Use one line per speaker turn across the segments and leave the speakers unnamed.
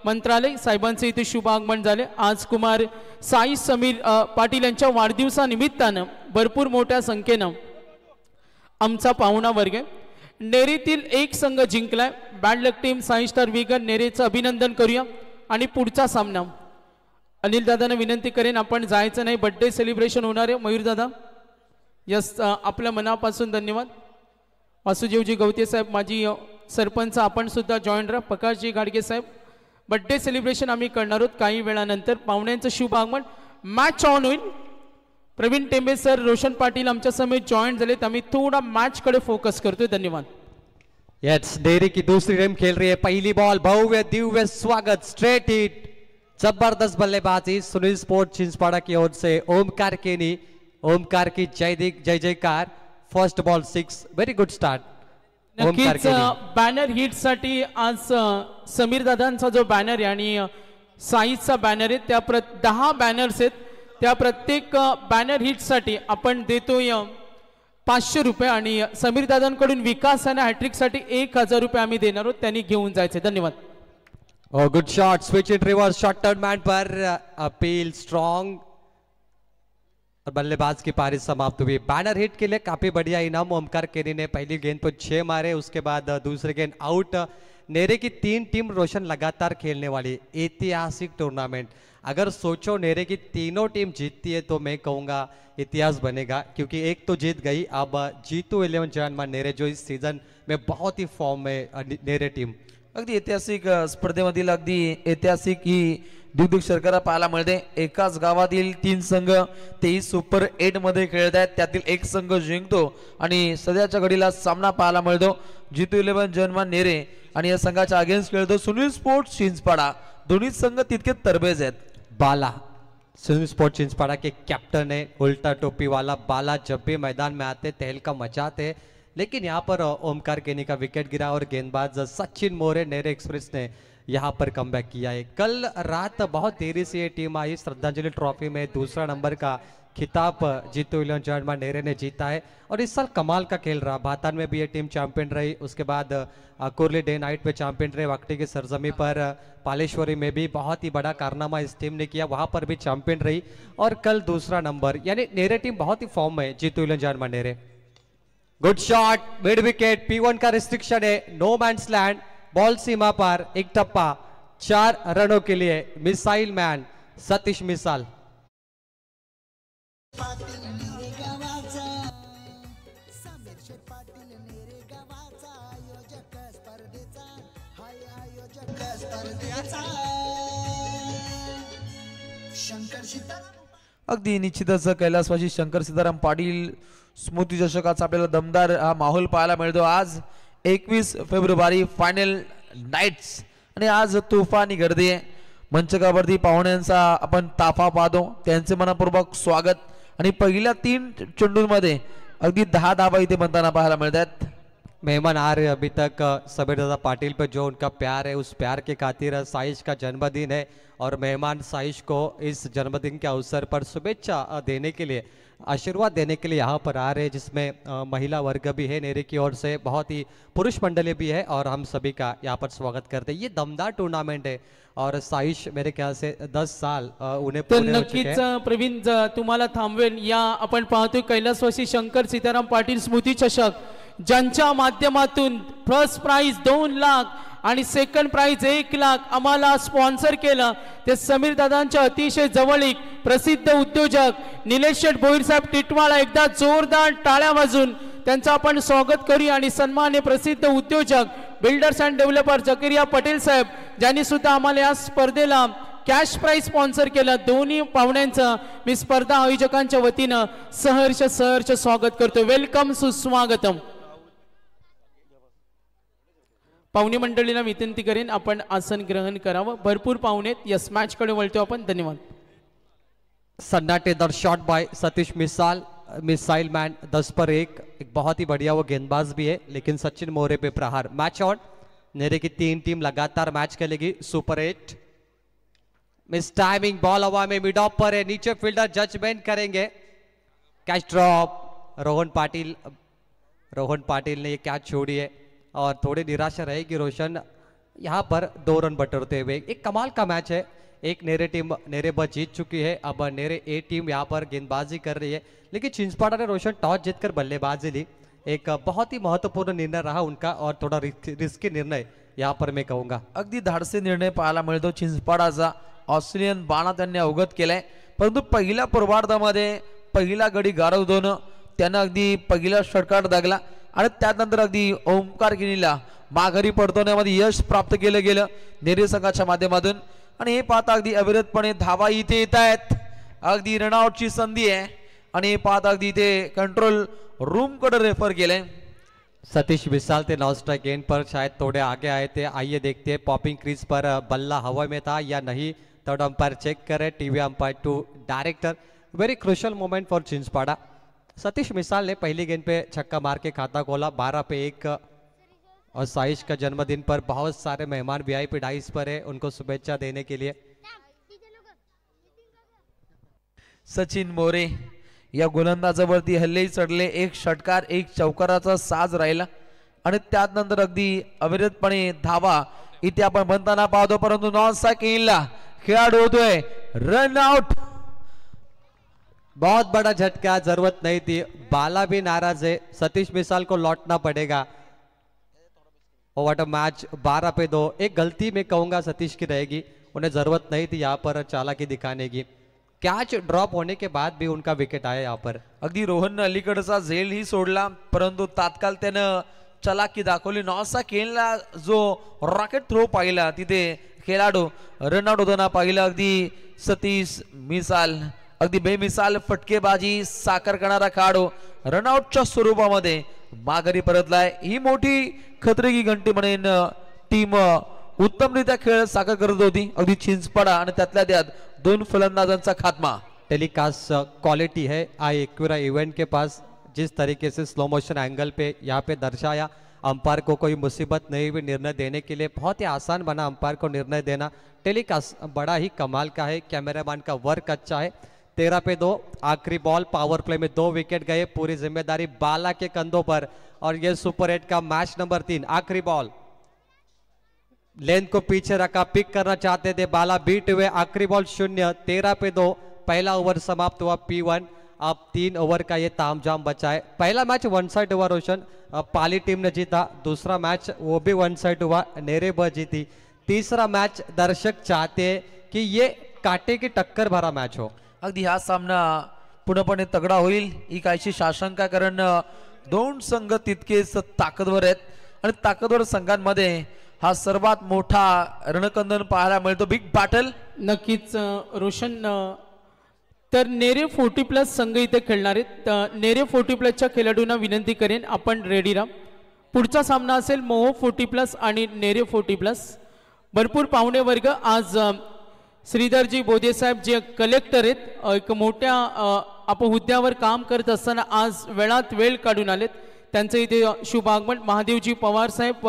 मंत्रालय साहेबांचे इथे शुभ आगमन झाले। आज कुमार साई समीर पाटील यांच्या वाढदिवसानिमित्तानं भरपूर मोठ्या संख्येनं आमचा पाहुणा वर्ग नेरेतील एक संघ जिंकलाय। बॅड लक टीम साई स्टार वीगर नेरेचं अभिनंदन करूया आणि पुढचा सामना अनिल दादांना विनंती करेन आपण जायचं नाही, बर्थडे सेलिब्रेशन होणार आहे। मयूर दादा यस आपल्या मनापासून धन्यवाद। वासुदेवजी गवते साहेब माजी सरपंच आपण सुद्धा जॉईन राहा। प्रकाशजी गाडगे साहेब बर्थडे सेलिब्रेशन आम्ही करणार आहोत काही वेळानंतर। पाहुण्यांचं शुभ आगमन मॅच ऑन होईल। प्रवीण टेंबे सर रोशन पाटील आमच्या समेत जॉईन झालेत। आम्ही थोड़ा मैच कडे फोकस करतोय। धन्यवाद।
यस डेरी की दूसरी टीम खेल रही है। पहली बॉल भव्य दिव्य स्वागत स्ट्रेट हिट जबरदस्त बल्लेबाजी सुनील स्पोर्ट छिंदवाड़ा की ओर से ओमकार केनी। ओमकार की जय जयकार। First ball 6 very good start.
नक्कीच बॅनर हिट साठी आज समीर दादांचा जो बॅनर आहे आणि साईजचा बॅनर आहे त्या 10 बॅनर्स आहेत। त्या प्रत्येक बॅनर हिट साठी आपण देतोय 500 रुपये आणि समीर दादांकडून विकास आणि हॅट्रिक साठी 1000 रुपये आम्ही देणार आहोत, त्यांनी घेऊन जायचे। धन्यवाद।
Oh, good shot, switch it reverse, short turn man per appeal strong और बल्लेबाज की पारी समाप्त हुई। बैनर हिट के लिए काफी बढ़िया इनाम। ओमकार केनी ने पहली गेंद पर 6 मारे, उसके बाद दूसरी गेंद आउट। नेरे की 3 टीम रोशन लगातार खेलने वाली ऐतिहासिक टूर्नामेंट। अगर सोचो नेरे की तीनों टीम जीतती है तो मैं कहूँगा इतिहास बनेगा, क्योंकि एक तो जीत गई। अब जीतू 11 जवान नेरे जो इस सीजन में बहुत ही फॉर्म में नेरे टीम
अगदी ऐतिहासिक स्पर्धेमधील अगदी ऐतिहासिक ही दुग्ध शर्करा पाहायला मिळते। एकाच गावातील 3 संघ तेही सुपर 8 मध्ये खेळत आहेत, त्यातील एक संघ जिंकतो आणि सध्याच्या घडीला सामना पाहायला मिळतो जीतू 11 जन्मान नेरे आणि या संघाच्या अगेन्स्ट खेळतो सुनील स्पोर्ट्स छिंदवाड़ा। दोन्ही संघ तितके तरबेज आहेत।
बाला सुनील स्पोर्ट्स छिंदवाड़ा के कैप्टन है, उल्टा टोपी वाला बाला जब भी मैदान में आते तहलका मचाते। लेकिन यहाँ पर ओमकार केनी का विकेट गिरा और गेंदबाज सचिन मोरे नेरे एक्सप्रेस ने यहाँ पर कमबैक किया है। कल रात बहुत देरी से ये टीम आई श्रद्धांजलि ट्रॉफी में दूसरा नंबर का खिताब जीतू 11 जवान नेरे ने जीता है और इस साल कमाल का खेल रहा। भातान में भी ये टीम चैंपियन रही, उसके बाद कुर्ली डे नाइट पे चैंपियन रहे, वाकटी की सरजमी पर पालेश्वरी में भी बहुत ही बड़ा कारनामा इस टीम ने किया, वहाँ पर भी चैंपियन रही और कल दूसरा नंबर। यानी नेरे टीम बहुत ही फॉर्म में जीतू 11 जवान Nere. Good shot mid wicket. P1 का रिस्ट्रिक्शन है, नो मैन्स लैंड। बॉल सीमा पर एक टप्पा 4 रनों के लिए मिसाइल मैन सतीश मिसाल।
अगदी निश्चितच कैलासवासी शंकर सीताराम पाटील स्मृती चषकाचा आपल्याला दमदार हा माहोल पाहायला मिळतो। आज 21 फेब्रुवारी फायनल नाईट्स आणि आज तुफानी गर्दी आहे। मंचकावरती पाहुण्यांचा आपण ताफा पाहतो, त्यांचे मनपूर्वक स्वागत आणि पहिल्या 3 चेंडूंमध्ये अगदी 10 धावा इथे बनताना पाहायला मिळतात।
मेहमान आ रहे अभी तक सबीर दादा पाटिल पे जो उनका प्यार है, उस प्यार के खातिर साइश का जन्मदिन है और मेहमान साइश को इस जन्मदिन के अवसर पर शुभेच्छा देने के लिए, आशीर्वाद देने के लिए यहाँ पर आ रहे हैं, जिसमें महिला वर्ग भी है नेरे की ओर से, बहुत ही पुरुष मंडली भी है और हम सभी का यहाँ पर स्वागत करते हैं। ये दमदार टूर्नामेंट है और साइश मेरे ख्याल से 10 साल उन्हें पूरे हो चुके हैं।
प्रवीण तुम्हाला थांबवेल। या आपण पाहतोय कैलासवासी शंकर सीताराम पाटील स्मृती चषक, ज्यांच्या माध्यमातून फर्स्ट प्राइज 2 लाख आणि सेकंड प्राइज 1 लाख आम्हाला स्पॉन्सर केलं ते समीर दादांच्या अतिशय जवळीक प्रसिद्ध उद्योजक निलेश शेठ भोईर साहेब टिटवाळा। एकदा जोरदार टाळ्या वाजून त्यांचं आपण स्वागत करूया आणि सन्मान्य प्रसिद्ध उद्योजक बिल्डर्स अँड डेव्हलपर जकिरिया पटेल साहेब, ज्यांनी सुद्धा आम्हाला या स्पर्धेला कॅश प्राइज स्पॉन्सर केलं। दोन्ही पाहुण्यांचं मी स्पर्धा आयोजकांच्या वतीनं सहर्ष स्वागत करतो। वेलकम सुस्वागतम। पाहुणे मंडळीला विनंती करेन आपण आसन ग्रहण करावं। भरपूर पाहुणे यस मॅच कडे वळतो आपण। धन्यवाद।
सन्नाटेदार शॉट बाय सतीश मिसाल, मिसाइल मैन 10 पर 1। एक बहुत ही बढ़िया वो गेंदबाज भी है, लेकिन सचिन मोरे पे प्रहार। Match on. नेरे की 3 टीम लगातार मैच खेलेगी। सुपर 8 मिस टाइमिंग, बॉल हवा में मिड ऑफ पर है, नीचे फील्डर जजमेंट करेंगे। Catch drop. रोहन पाटिल ने ये कैच छोड़ी है और थोड़ी निराशा रहेगी रोशन, यहाँ पर 2 रन बटोरते हुए एक कमाल का मैच है। एक नेरे ब जीत चुकी है, अब नेरे ए टीम यहाँ पर गेंदबाजी कर रही है, लेकिन चिंचपाड़ा ने रोशन टॉस जीतकर बल्लेबाजी ली। एक बहुत ही महत्वपूर्ण निर्णय रहा उनका और थोड़ा रिस्की निर्णय यहाँ पर मैं कहूँगा।
अगदी धाडसी निर्णय पाहायला मिळतो चिंचपाडाचा। ऑस्ट्रेलियन बाणा त्यांनी अवगत केलाय, परंतु पहिल्या पूर्वार्धामध्ये पहिला गडी गारवून त्यानं अगदी पहिला षटकार दागला आणि त्यानंतर अगदी ओमकार गिनीला माघारी पडतवण्यामध्ये यश प्राप्त केलं गेलं नेरे संघाच्या माध्यमातून। आणि हे पाहता अगदी अविरतपणे धावा इथे येत आहेत, अगदी रनआउटची संधी आहे आणि हे पाहता अगदी इथे कंट्रोल रूम कडे रेफर केलंय।
सतीश विशाल थे नॉन स्ट्राइक गेंद पर शायद थोड़े आगे आए थे। आइए देखते हैं पॉपिंग क्रीज पर बल्ला हवा में था या नहीं, थर्ड अंपायर चेक करे। TV umpire to director. Very crucial moment for Chinchpada. Satish Misal ने पहली गेंद पे छक्का मार के खाता खोला 12 पे 1। और साइश का जन्मदिन पर बहुत सारे मेहमान वीआईपी डाइस पर है, उनको शुभेच्छा देने के लिए।
सचिन मोरे या गोलंदाजावरती हल्ले चढले, एक षटकार एक चौकाराचा साज राहिला आणि त्यानंतर अगदी अविरतपणे धावा इथे आपण बनताना पाहतो, परंतु नॉन स्ट्राइक गेंदला खेळाडू होतोय रन आउट।
बहुत बड़ा झटका, जरूरत नहीं थी। बाला भी नाराज है, सतीश मिसाल को लौटना पड़ेगा। व्हाट अ मैच, 12 पे 2। एक गलती मैं कहूंगा सतीश की रहेगी, उन्हें जरूरत नहीं थी यहाँ पर चालाकी दिखाने की। कैच ड्रॉप होने के बाद भी उनका विकेट आया यहाँ पर।
अगदी रोहनने अलीकडचा झेल ही सोडला, परंतु तात्काळ त्यानं चलाकी दाखवली। नॉसा केनला जो रॉकेट थ्रो पाहिला तिथे खेळाडू रनआउट होताना पाहिला। अगदी सतीश मिसाल अगदी बेमिसाल फटकेबाजी साकार करणारा खेळाडू रनआउटच्या स्वरूपामध्ये माघारी परतलाय। ही मोठी खतरे की घंटी म्हणेन टीम उत्तमरित्या खेळ साकार करत होती। अगदी चिंचपाडा आणि त्यातल्या त्यात 2 फलंदाजांचा खात्मा।
टेलीकास्ट क्वालिटी है आई एक्विरा इवेंट के पास। जिस तरीके से स्लो मोशन एंगल पे यहाँ पे दर्शाया, अंपायर को कोई मुसीबत नहीं हुई निर्णय देने के लिए। बहुत ही आसान बना अंपायर को निर्णय देना। टेलीकास्ट बड़ा ही कमाल का है, कैमरामैन का वर्क अच्छा है। 13 पे 2 आखिरी बॉल, पावर प्ले में 2 विकेट गए। पूरी जिम्मेदारी बाला के कंधों पर। और ये सुपर 8 का मैच नंबर 3 आखिरी बॉल। लेंथ को पीछे रखा, पिक करना चाहते थे, बाला बीट हुए। आखिरी बॉल 0। 13 पे 2 पहला ओवर समाप्त हुआ P1। अब 3 ओवर का ये तामझाम बचा है। पहला मैच 1 साइड हुआ रोशन, पाली टीम ने जीता। दूसरा मैच वो भी 1 साइड हुआ, नेरे ब जीती। तीसरा मैच दर्शक चाहते हैं कि ये कांटे की टक्कर भरा मैच हो।
अगदी हा सामना पूर्णपणे तगडा होईल ही काहीशी शाशंका, कारण 2 संघ तितकेच ताकदवर आहेत आणि ताकदवर संघांमध्ये हा सर्वात मोठा रणकंदन पाहायला मिळतो। बिग बॅटल
नक्कीच रोशन। तर नेरे 40+ संघ इथे खेळणार आहेत। नेरे 40+च्या खेळाडूंना विनंती करेन आपण रेडी राहा। पुढचा सामना असेल मोहो 40+ आणि नेरे 40+। भरपूर पाहुणे वर्ग आज श्रीधरजी बोधे साहेब जे कलेक्टर आहेत, एक मोठ्या आपण हुद्द्यावर काम करत असताना आज वेळात वेळ काढून आलेत। त्यांचं इथे शुभ आगमन। महादेवजी पवार साहेब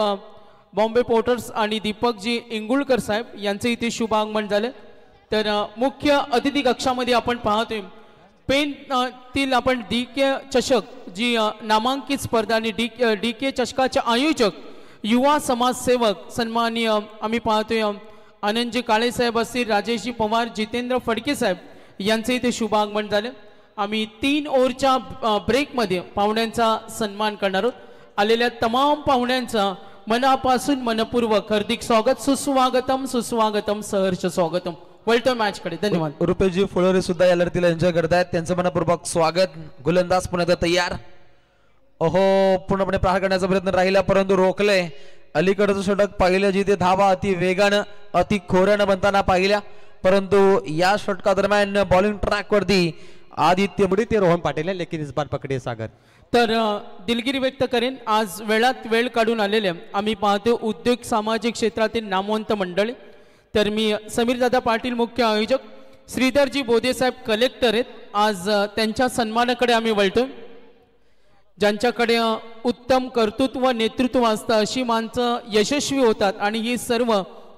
बॉम्बे पोर्टर्स आणि दीपकजी इंगुळकर साहेब यांचं इथे शुभ आगमन झालं। तर मुख्य अतिथी कक्षामध्ये आपण पाहतोय पेन तील आपण DK चषक जी नामांकित स्पर्धा आणि DK चषकाचे आयोजक युवा समाजसेवक सन्माननीय आम्ही पाहतोय आनंदजी काळे साहेब असतील, राजेशजी पवार, जितेंद्र फडके साहेब यांचे इथे शुभ आगमन झाले। आम्ही 3 ओव्हरच्या ब्रेकमध्ये पाहुण्यांचा सन्मान करणार आहोत। आलेल्या तमाम पाहुण्यांचा मनापासून मनपूर्वक हार्दिक स्वागत, सुस्वागतम सुस्वागतम, सहर्ष स्वागतम। वळतो मॅच कडे, धन्यवाद।
रुपेशजी फुलोरे सुद्धा या लढतीला एन्जॉय करतायत, त्यांचं मनपूर्वक स्वागत। गोलंदाज पुन्हा तयार। ओहो, पूर्णपणे प्रहार करण्याचा प्रयत्न राहिला परंतु रोखले। अलीकडचं षटक पाहिलं जिथे धावा अति वेगानं अति खोऱ्यानं बनताना पाहिल्या, परंतु या षटका दरम्यान बॉलिंग ट्रॅक वरती आदित्य
मुडीते रोहन पाटील है, लेकिन इस बार पकड़े सागर।
तर दिलगिरी व्यक्त करेन आज वेळात वेळ काढून आलेले आम्ही पाहतो उद्योग सामाजिक क्षेत्रातील नामवंत मंडळी। तर मी समीरदादा पाटील मुख्य आयोजक, श्रीधरजी बोधे साहेब कलेक्टर आहेत। आज त्यांच्या सन्मानाकडे आम्ही वळतो। ज्यांच्याकडे उत्तम कर्तृत्व नेतृत्व असतं अशी माणसं यशस्वी होतात आणि ही सर्व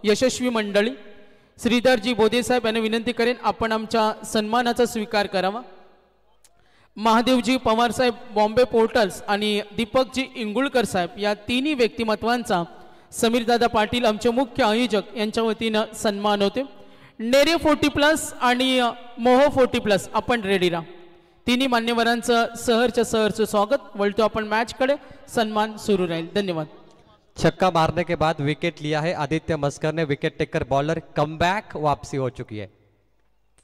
यशस्वी मंडळी। श्रीधरजी बोधे साहेब यांना विनंती करेन आपण आमच्या सन्मानाचा स्वीकार करावा। महादेवजी पवार साहेब बॉम्बे पोर्टल्स आणि दीपकजी इंगुळकर साहेब या तिन्ही व्यक्तिमत्वांचा समीरदादा पाटील आमचे मुख्य आयोजक यांच्या वतीनं सन्मान होते. नेरे 40+ आणि मोहो 40+ आपण रेडी राहा. तिन्ही मान्यवरांचं सहर्ष स्वागत. वळतो आपण मॅचकडे. सन्मान सुरू राहील. धन्यवाद.
छक्का मारने के बाद विकेट लिया है आदित्य मस्कर ने. विकेट टेकर बॉलर कमबैक वापसी हो चुकी है.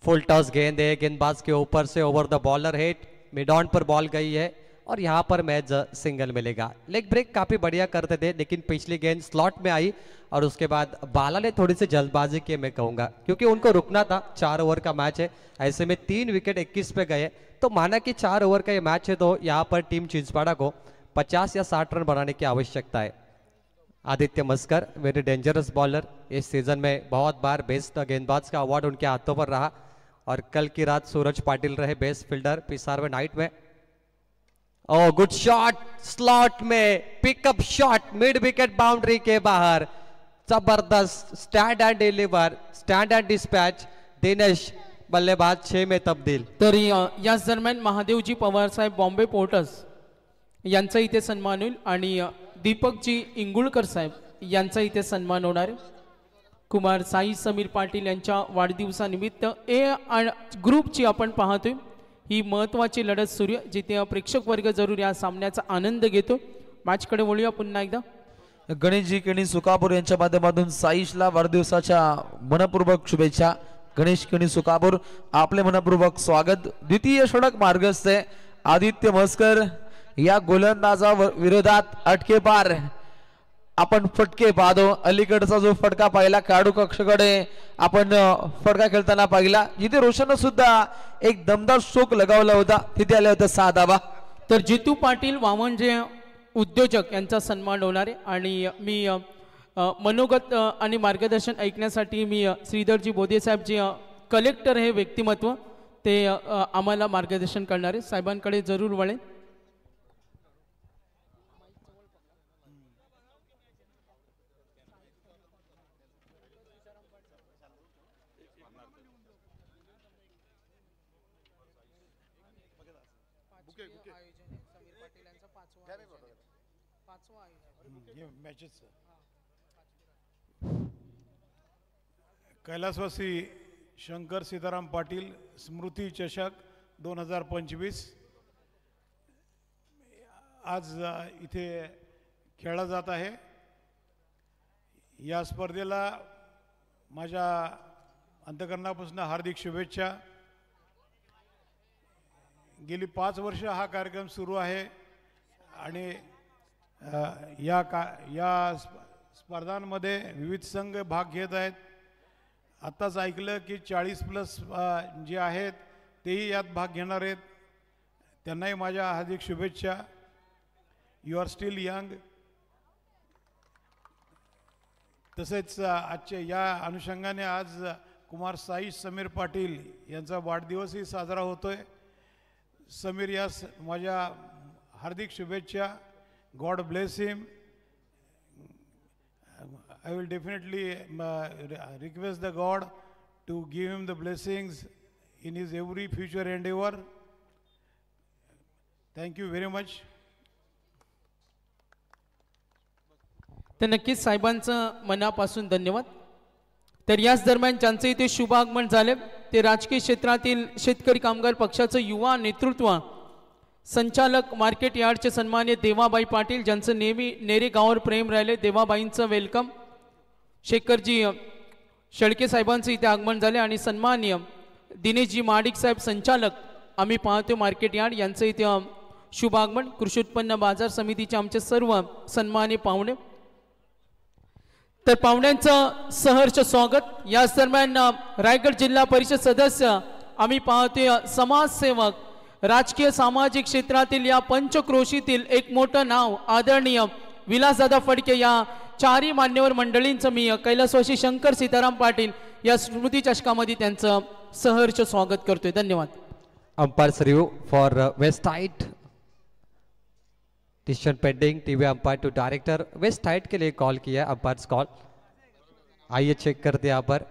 फुल टॉस गेंद है, गेंदबाज के ऊपर से over the bowler head mid on पर बॉल गई है और यहाँ पर मैच सिंगल मिलेगा. लेग ब्रेक काफी बढ़िया करते थे लेकिन पिछली गेंद स्लॉट में आई और उसके बाद बाला ने थोड़ी सी जल्दबाजी की मैं कहूँगा, क्योंकि उनको रुकना था. 4 ओवर का मैच है, ऐसे में 3 विकेट 21 पे गए. तो माना कि 4 ओवर का ये मैच है तो यहाँ पर टीम चिंचपाड़ा को 50 या 60 रन बनाने की आवश्यकता है. Aditya Maskar very dangerous bowler. इस सीजन में बहुत बार बेस्ट गेंदबाज का अवार्ड उनके हाथों पर रहा और कल की रात सूरज पाटिल रहे बेस्ट फील्डर पिसारवे नाइट में. ओह गुड शॉट, स्लॉट में pickup shot mid wicket boundary के बाहर. जबरदस्त stand and deliver, stand and dispatch. Dinesh बल्लेबाज 6 में तब्दील.
तर याच दरम्यान महादेवजी पवार साहेब बॉम्बे पोर्टर्स यांचा इथे सन्मान होईल आणि दीपकजी इंगुळकर साहेब यांचा इथे सन्मान होणार आहे. कुमार साई समीर पाटील यांच्या वाढदिवसानिमित्त ग्रुपची आपण पाहतोय. ही महत्वाची लढत सुरू आहे जिथे प्रेक्षक वर्ग जरूर या सामन्याचा आनंद घेतो. मॅचकडे वळूया पुन्हा एकदा.
गणेशजी केणी सुकापूर यांच्या माध्यमातून साईशला वाढदिवसाच्या मनपूर्वक शुभेच्छा. गणेश केणी सुकापूर आपले मनपूर्वक स्वागत. द्वितीय षटक मार्गस्थ आहे. आदित्य मस्कर या गोलंदाजा विरोधात अटके पार आपण फटके पाहतो. अलीकडचा जो फटका पाहिला काडू कक्षकडे आपण फटका खेळताना पाहिला जिथे रोशन सुद्धा एक दमदार स्ट्रोक लगावला होता, तिथे आले होते 6 धावा.
तर जितू पाटील वामनजे उद्योजक यांचा सन्मान होणार आहे आणि मी मनोगत आणि मार्गदर्शन ऐकण्यासाठी मी श्रीधरजी बोधे साहेब जे कलेक्टर हे व्यक्तिमत्व ते आम्हाला मार्गदर्शन करणारे साहेबांकडे जरूर वळेन.
कैलासवासी शंकर सीताराम पाटील स्मृती चषक 2025 आज इथे खेळला जात आहे. या स्पर्धेला माझ्या अंतःकरणापासून हार्दिक शुभेच्छा. गेली 5 वर्ष हा कार्यक्रम सुरू आहे आणि या स्पर्धांमध्ये विविध संघ भाग घेत आहेत. आत्ताच ऐकलं की 40+ जे आहेत तेही यात भाग घेणार आहेत. त्यांनाही माझ्या हार्दिक शुभेच्छा. You are still young. तसेच आजच्या या अनुषंगाने आज कुमार साई समीर पाटील यांचा वाढदिवसही साजरा होतोय. समीर यास माझ्या हार्दिक शुभेच्छा. God bless him. I will definitely request the God to give him the blessings in his every future endeavor. Thank you very much.
तर नक्कीच साहेबांचं मनापासून धन्यवाद. तर याच दरम्यान ज्यांचे इथे शुभ आगमन झाले ते राजकीय क्षेत्रातील शेतकरी कामगार पक्षाचं युवा नेतृत्व संचालक मार्केट यार्डचे सन्मान्य देवाबाई पाटील ज्यांचं नेहमी नेरे गावावर प्रेम राहिले. देवाबाईंचं वेलकम. शेखरजी शेळके साहेबांचं इथे आगमन झाले आणि सन्माननीय दिनेशजी माडिक साहेब संचालक आम्ही पाहतो मार्केट यार्ड यांचं इथे शुभ आगमन. कृषी उत्पन्न बाजार समितीचे आमचे सर्व सन्माननीय पाहुणे. तर पाहुण्यांचं सहर्ष स्वागत. याच दरम्यान रायगड जिल्हा परिषद सदस्य आम्ही पाहतोय समाजसेवक राजकीय सामाजिक क्षेत्रातील या पंचक्रोशीतील एक मोठं नाव आदरणीय विलासदादा फडके या 4ही मान्यवर मंडळींचं मी कैलासवासी शंकर सीताराम पाटील या स्मृती चषकामध्ये त्यांचं सहर्ष स्वागत करतोय. धन्यवाद.
Umpires review for waist height. Decision pending. TV umpire to director. Waist height के लिए कॉल किया है अंपायर्स कॉल. आइए चेक करते यहाँ पर.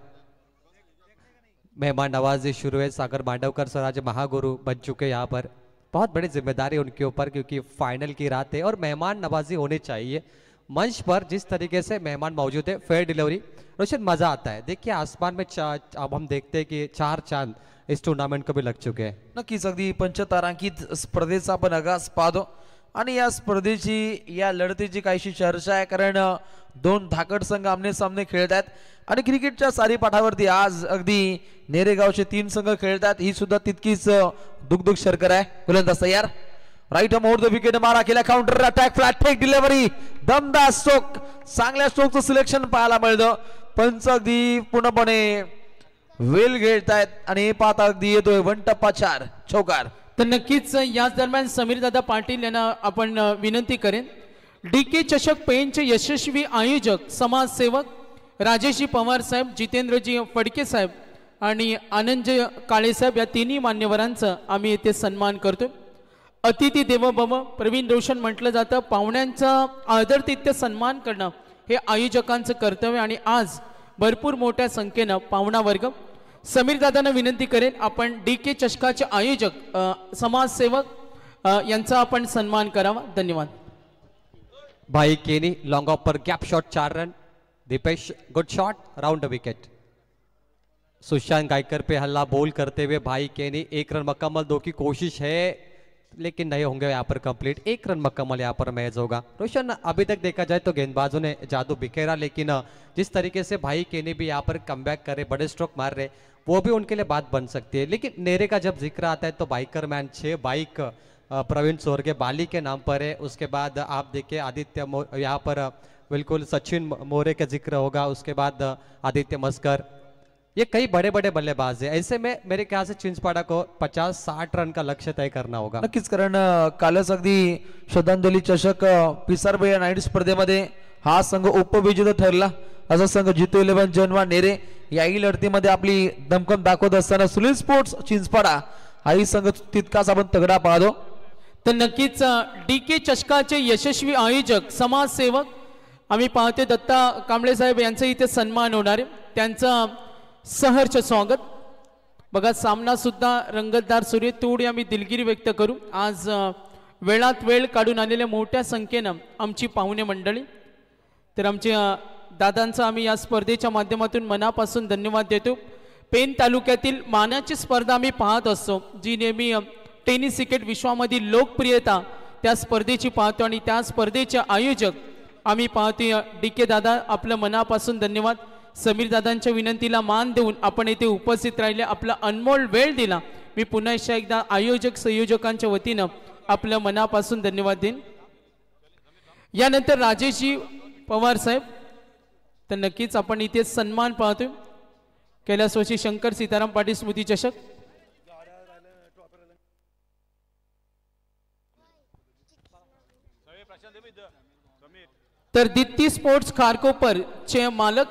मेहमान नवाजी शुरू है. सागर मांडवकर सर आज महागुरु बन चुके यहाँ पर. बहुत बड़ी जिम्मेदारी उनके ऊपर क्योंकि फाइनल की रात है और मेहमान नवाजी होनी चाहिए. मंच पर जिस तरीके से मेहमान मौजूद है, फेयर डिलीवरी, रोशन मजा आता है। देखिए आसमान में अब हम देखते हैं कि 4 चांद इस टूर्नामेंट को भी लग चुके हैं।
नक्कीच अगदी पंचतारांकित स्पर्धेचा आपण आगास पाहतो आणि या स्पर्धेची या लढतीची काहीशी चर्चा आहे, कारण 2 धाकड संघ आमने सामने खेळत आहेत आणि क्रिकेटच्या सारी पाठावरती आज अगदी नेरेगावचे 3 संघ खेळतात। ही सुद्धा तितकीच दुगदुग शर्कर आहे। गोलंदाज तयार, राईट मोर द विकेट, मारा केला, counter attack, flat take delivery, दमदार स्ट्रोक, चांगल्या स्ट्रोकचं सिलेक्शन पाहायला मिळतं। पंच अगदी पूर्णपणे वेल घेतायत आणि पाहता अगदी येतोय 1/4 चौकार।
तर नक्कीच याच दरम्यान समीर दादा पाटील यांना आपण विनंती करेन, DK चषक पेनचे यशस्वी आयोजक समाजसेवक राजेशजी पवार साहेब, जितेंद्रजी फडके साहेब आणि आनंदजी काळे साहेब या तिन्ही मान्यवरांचा आम्ही येथे सन्मान करतो। अतिथी देवो भव, प्रवीण रोशन म्हटलं जातं, पाहुण्यांचा आदरातिथ्य सन्मान करणं हे आयोजकांचं कर्तव्य आणि आज भरपूर मोठ्या संख्येनं पाहुणा वर्ग। समीर दादांना विनंती करेन आपण DK चषकाचे आयोजक समाजसेवक यांचा आपण सन्मान करावा। धन्यवाद।
भाई केनी लॉन्ग ऑफ पर gap shot 4 run, Deepesh good shot, round the wicket. Sushant Gaikar पे हल्ला बोल करते हुए भाई केनी 1 रन मुकम्मल, 2 की कोशिश है लेकिन नहीं होंगे यहाँ पर कंप्लीट। 1 रन मुकम्मल यहाँ पर मैच होगा। रोशन अभी तक देखा जाए तो गेंदबाजों ने जादू बिखेरा, लेकिन जिस तरीके से भाई केनी भी यहाँ पर कमबैक करे, बड़े स्ट्रोक मार रहे, वो भी उनके लिए बात बन सकती है। लेकिन नेरे का जब जिक्र आता है तो biker man 6 bike Pravin Sorge बाली के नाम पर है। उसके बाद आप देखिए आदित्य यहाँ पर बिल्कुल सचिन मोरे का जिक्र होगा, उसके बाद आदित्य मस्कर, ये कई बड़े बड़े बल्लेबाज हैं। ऐसे में मेरे ख्याल से चिंचपाड़ा को 50-60 रन का लक्ष्य तय करना होगा।
नक्कीच, कारण कालच अगदी श्रद्धांजली चषक पिसारबे नाईट स्पर्धेमध्ये हा संघ उपविजेता ठरला। असा संघ जितो 11 जनवा नेरे याही लढतीमध्ये आपली दमखम दाखवत असताना सुनील स्पोर्ट्स चिंचपाडा हाही संघ तितकाच आपण तगडा पाहतो।
तर नक्कीच DK चषकाचे यशस्वी आयोजक समाजसेवक आम्ही पाहते दत्ता कांबळे साहेब यांचा इथे सन्मान होणार आहे, त्यांचं सहर्ष स्वागत। बघा सामना सुद्धा रंगतदार सूर्य तोडी आम्ही दिलगिरी व्यक्त करू। आज वेळात वेळ काढून आलेल्या मोठ्या संख्येनं आमची पाहुणे मंडळी, तर आमच्या दादांचा आम्ही या स्पर्धेच्या माध्यमातून मनापासून धन्यवाद देतो। पेन तालुक्यातील मानाची स्पर्धा आम्ही पाहत असतो, जी नेहमी टेनिस क्रिकेट विश्वामधील लोकप्रियता त्या स्पर्धेची पाहतो आणि त्या स्पर्धेचे आयोजक आम्ही पाहतो DK दादा, आपलं मनापासून धन्यवाद। समीर दादांच्या विनंतीला मान देऊन आपण येथे उपस्थित राहिले, आपला अनमोल वेळ दिला, मी पुन्हा एकदा आयोजक संयोजकांच्या वतीनं आपलं मनापासून धन्यवाद देईन। यानंतर राजेशजी पवार साहेब, तर नक्कीच आपण इथे सन्मान पाहतोय कैलासवासी शंकर सीताराम पाटील स्मृती चषक। तर दित्ती स्पोर्ट्स खारकोपर चे मालक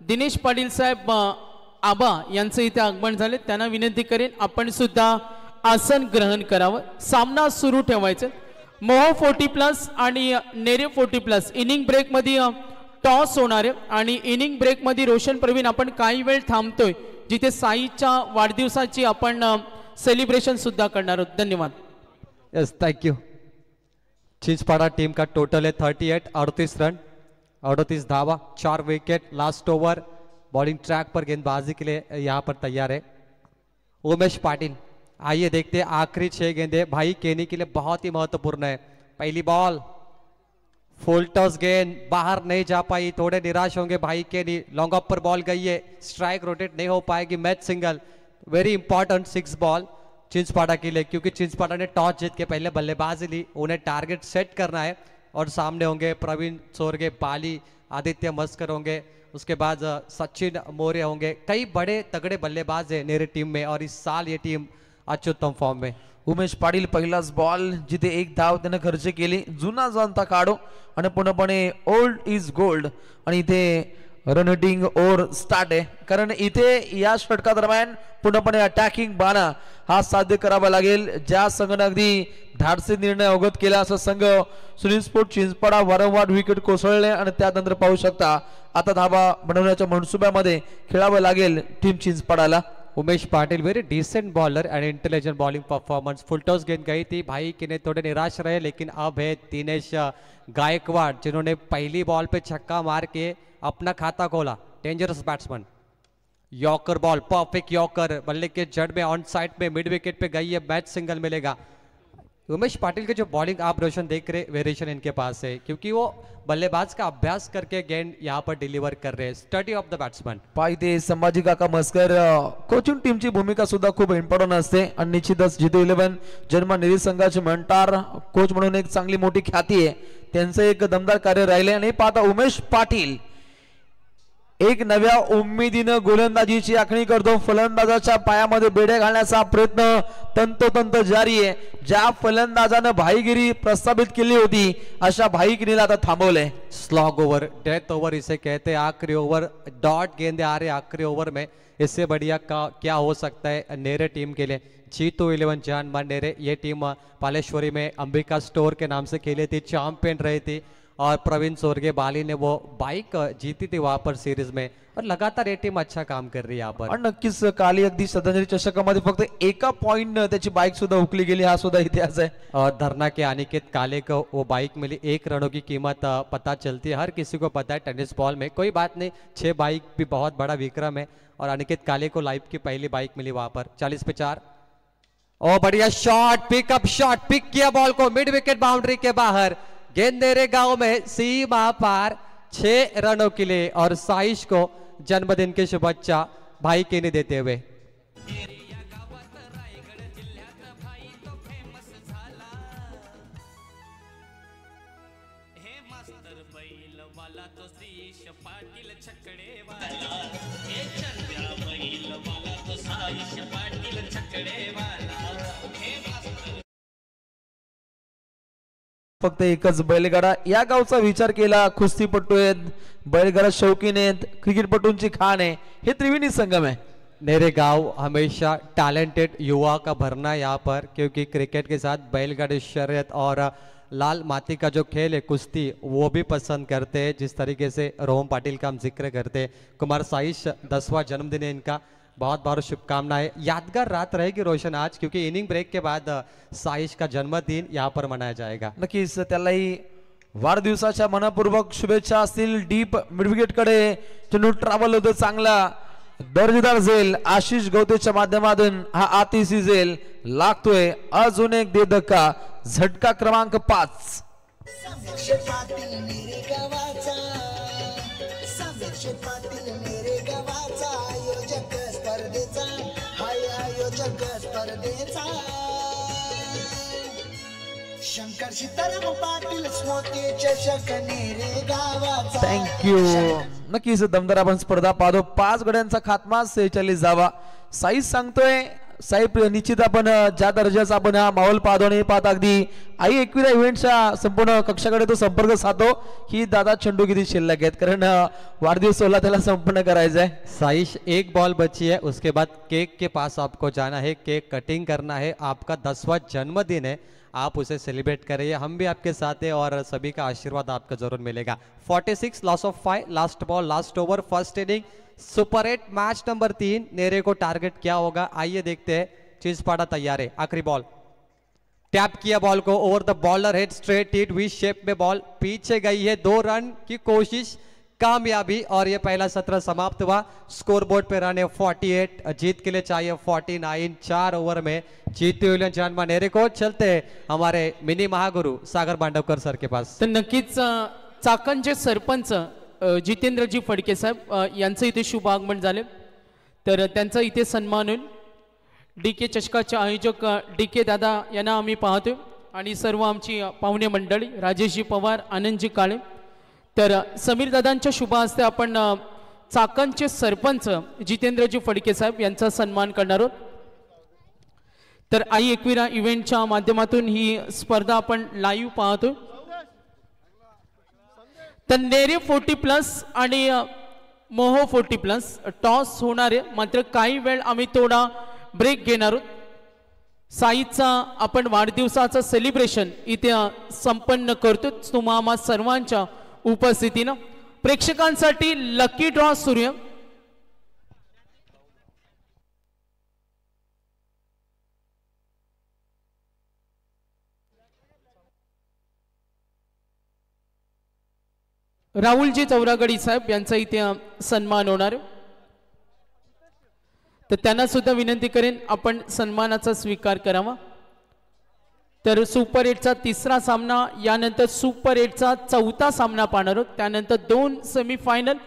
दिनेश पाटील साहेब आबा यांचं इथे आगमन झाले, त्यांना विनंती करेन आपण सुद्धा आसन ग्रहण करावं। सामना सुरू ठेवायचं। मोह 40+ आणि नेरे 40+ इनिंग ब्रेक मध्ये टॉस होणार आहे आणि इनिंग ब्रेक मध्ये रोशन प्रवीण आपण काही वेळ थांबतोय, जिथे साईच्या वाढदिवसाची आपण सेलिब्रेशन सुद्धा करणार आहोत। धन्यवाद।
Yes, thank you. Chinchpada team का टोटल है 38, 38 रन, 38 धावा, 4 wicket. Last over bowling track पर गेंदबाजी के लिए यहाँ पर तैयार है उमेश पाटिल। आइए देखते हैं आखिरी 6 गेंदें भाई केनी के लिए बहुत ही महत्वपूर्ण है। पहली बॉल फुल टॉस गेंद बाहर नहीं जा पाई, थोड़े निराश होंगे भाई केनी। लॉन्ग ऑफ पर बॉल गई है, स्ट्राइक रोटेट नहीं हो पाएगी, match single. Very important 6 ball Chinchpada के लिए, क्योंकि चिंचपाड़ा ने टॉस जीत के पहले बल्लेबाजी ली, उन्हें टारगेट सेट करना है और सामने होंगे प्रवीण सोरगे बाली, आदित्य मस्कर होंगे, उसके बाद सचिन मोरे होंगे। कई बड़े तगड़े बल्लेबाज हैं मेरी टीम में और इस साल ये टीम अत्युत्तम फॉर्म में।
उमेश पाटील पहिलाच बॉल जिथे 1 धाव त्याने खर्च केली, जुना जाणता काढो आणि पूर्णपणे ओल्ड इज गोल्ड आणि इथे रन हिटिंग ओव्हर स्टार्ट आहे, कारण इथे या षटका दरम्यान पूर्णपणे अटॅकिंग बाणा हा साध्य करावा लागेल। ज्या संघाने अगदी धाडसी निर्णय अवगत केला असा संघ सुनील स्पोर्ट चिंचपाडा वारंवार विकेट कोसळले आणि त्यानंतर पाहू शकता आता धावा बनवण्याच्या मनसुब्यामध्ये खेळावं लागेल टीम चिंचपाडाला।
Umesh Patil very decent bowler and intelligent bowling performance. Full toss गेंद गई थी भाई कि नहीं, थोड़े निराश रहे, लेकिन अब है दिनेश गायकवाड़ जिन्होंने पहली बॉल पे छक्का मार के अपना खाता खोला। Dangerous batsman, yorker ball, perfect yorker, बल्ले के जड़ में ऑन साइड में मिड विकेट पे गई है, मैच सिंगल मिलेगा। उमेश पाटिल के जो बॉलिंग आप रोशन देख रहे, वेरिएशन इनके पास है क्योंकि वो बल्लेबाज का अभ्यास करके गेंद यहाँ पर डिलीवर कर रहे हैं। Study of the batsman.
पाहिजे संभाजी काका मस्कर कोचिंग टीमची भूमिका सुद्धा खूप इम्पॉर्टंट असते आणि निश्चितच जितो 11 जन्म निरी संघाचे मेंटार कोच म्हणून एक चांगली मोठी ख्याती आहे, त्यांचं एक दमदार कार्य राहिले। आणि पाहता उमेश पाटील एक नव्या उमेदीनं गोलंदाजीची आखणी करतो, फलंदाजाच्या पायामध्ये बेड्या घालण्याचा प्रयत्न तंतोतंत जारी आहे। ज्या फलंदाजानं भाईगिरी प्रस्थापित केली होती अशा भाईगिरीला आता थांबवलंय।
स्लॉग ओवर, डेथ ओवर इसे कहते हैं, आखिरी ओवर डॉट गेंदे आ रहे आखिरी ओवर में, इससे बढ़िया क्या हो सकता है नेरे टीम के लिए। जीतो 11 जानमान नेरे, ये टीम पालेश्वरी में अंबिका स्टोर के नाम से खेली थी, चैंपियन रही थी और प्रवीण सोरगे बाली ने वो बाइक जीती थी वहां पर सीरीज में, और लगातार ये टीम अच्छा काम कर रही है यहाँ पर।
आणि नक्कीच काली अगदी श्रद्धांजली चषकामध्ये फक्त एका पॉइंट त्याची बाइक सुद्धा उकली गेली, हा सुद्धा इतिहास है।
और धरना के अनिकेत काले को वो बाइक मिली, 1 रनों की कीमत पता चलती है, हर किसी को पता है टेनिस बॉल में, कोई बात नहीं, 6 बाइक भी बहुत बड़ा विक्रम है, और अनिकेत काले को लाइफ की पहली बाइक मिली वहां पर। 40 पे 4, और बढ़िया शॉट, पिकअप शॉट, पिक किया बॉल को मिड विकेट बाउंड्री के बाहर, गेंद नेरे गांव में सीमा पार, 6 रनों के लिए, और साइश को जन्मदिन की शुभेच्छा भाई के ने देते हुए।
फक्त एकच बैलगाडा या गावचा विचार केला, कुस्तीपटू आहेत, बैलगाडा शौकीन आहेत, क्रिकेटपटूंची खाण आहे, हे त्रिवेणी संगम है।
नेरे गांव हमेशा टैलेंटेड युवा का भरना है यहाँ पर, क्योंकि क्रिकेट के साथ बैलगाड़ी शर्यत और लाल माटी का जो खेल है कुश्ती, वो भी पसंद करते हैं। जिस तरीके से रोहन पाटिल का हम जिक्र करते हैं, कुमार साइश 10वां जन्मदिन है इनका, बहुत बहुत शुभकामनाएं। यादगार रात रहेगी रोशन आज, क्योंकि इनिंग ब्रेक के बाद साइश का जन्मदिन यहाँ पर मनाया जाएगा।
नक्कीच त्यालाही वाढदिवसाच्या मनपूर्वक शुभेच्छा असतील। डीप मिडविकेट कडे चेंडू ट्रॅव्हल होतो, चांगला दर्जेदार झेल आशिष गवतेच्या माध्यमातून हा आतिशी झेल लागतोय। अजून एक दे धक्का, झटका क्रमांक 5।
शंकर सीताराम पाटील स्मृती चषक नेरे गावाचा।
थँक्यू। नक्कीच दमदार आपण स्पर्धा पाहतो, 5 गड्यांचा खात्मा 46 जावा। साई सांगतोय साहेब निश्चित आपण ज्या दर्जाचा आपण हा माहोल पाहतो आणि पाहता अगदी आई एकविरा इव्हेंटच्या संपूर्ण कक्षाकडे तो संपर्क साधतो की दादा चेंडू किती शिल्लक आहेत, कारण वाढदिवस सोहळा त्याला संपन्न करायचा है।
साइश 1 बॉल बची है, उसके बाद केक के पास आपको जाना है, केक कटिंग करना है। आपका 10वां जन्मदिन है, आप उसे सेलिब्रेट करिए, हम भी आपके साथ हैं और सभी का आशीर्वाद आपको जरूर मिलेगा। 46 loss of 5, last ball last over first inning, super 8 match number 3। नेरे को टारगेट क्या होगा आइए देखते हैं। चिंचपाड़ा तैयार है, आखिरी बॉल, टैप किया बॉल को, over the bowler head, straight hit, V shape में बॉल पीछे गई है, 2 रन की कोशिश, कामयाबी, और ये पहला सत्र समाप्त हुआ। स्कोरबोर्ड पे रन है 48, जीत के लिए चाहिए 49। 4 ओवर में जीते हुए जानवा नेरे को। चलते हैं हमारे मिनी महागुरु सागर बांडवकर सर के पास।
तर नक्कीच चाकणचे सरपंच जितेंद्रजी फडके साहेब यांचं इथे शुभ आगमन झाले, तर त्यांचा इथे सन्मान होईल। DK चषकाचे आयोजक DK दादा यांना आम्ही पाहतोय आणि सर्व आमची पाहुणे मंडळी, राजेशजी पवार, आनंदजी काळे, तर समीर दादांच्या शुभ हस्ते आपण चाकणचे सरपंच जितेंद्रजी फडके साहेब यांचा सन्मान करणार आहोत। तर आई एकविरा इव्हेंटच्या माध्यमातून ही स्पर्धा आपण लाईव्ह पाहतोय। तर नेरे 40+ आणि मोहो 40+ टॉस होणार आहे, मात्र काही वेळ आम्ही थोडा ब्रेक घेणार आहोत। साईचा आपण वाढदिवसाचं सेलिब्रेशन इथे संपन्न करतो तुम्हा सर्वांच्या उपस्थितीनं। प्रेक्षकांसाठी लकी ड्रॉ सुरू आहे। राहुलजी चौरागडी साहेब यांचा इथे सन्मान होणार आहे. तर त्यांना सुद्धा विनंती करेन आपण सन्मानाचा स्वीकार करावा. तर सुपर 8चा तिसरा सामना, यानंतर सुपर 8चा चौथा सामना पाहणार आहोत. त्यानंतर 2 सेमीफायनल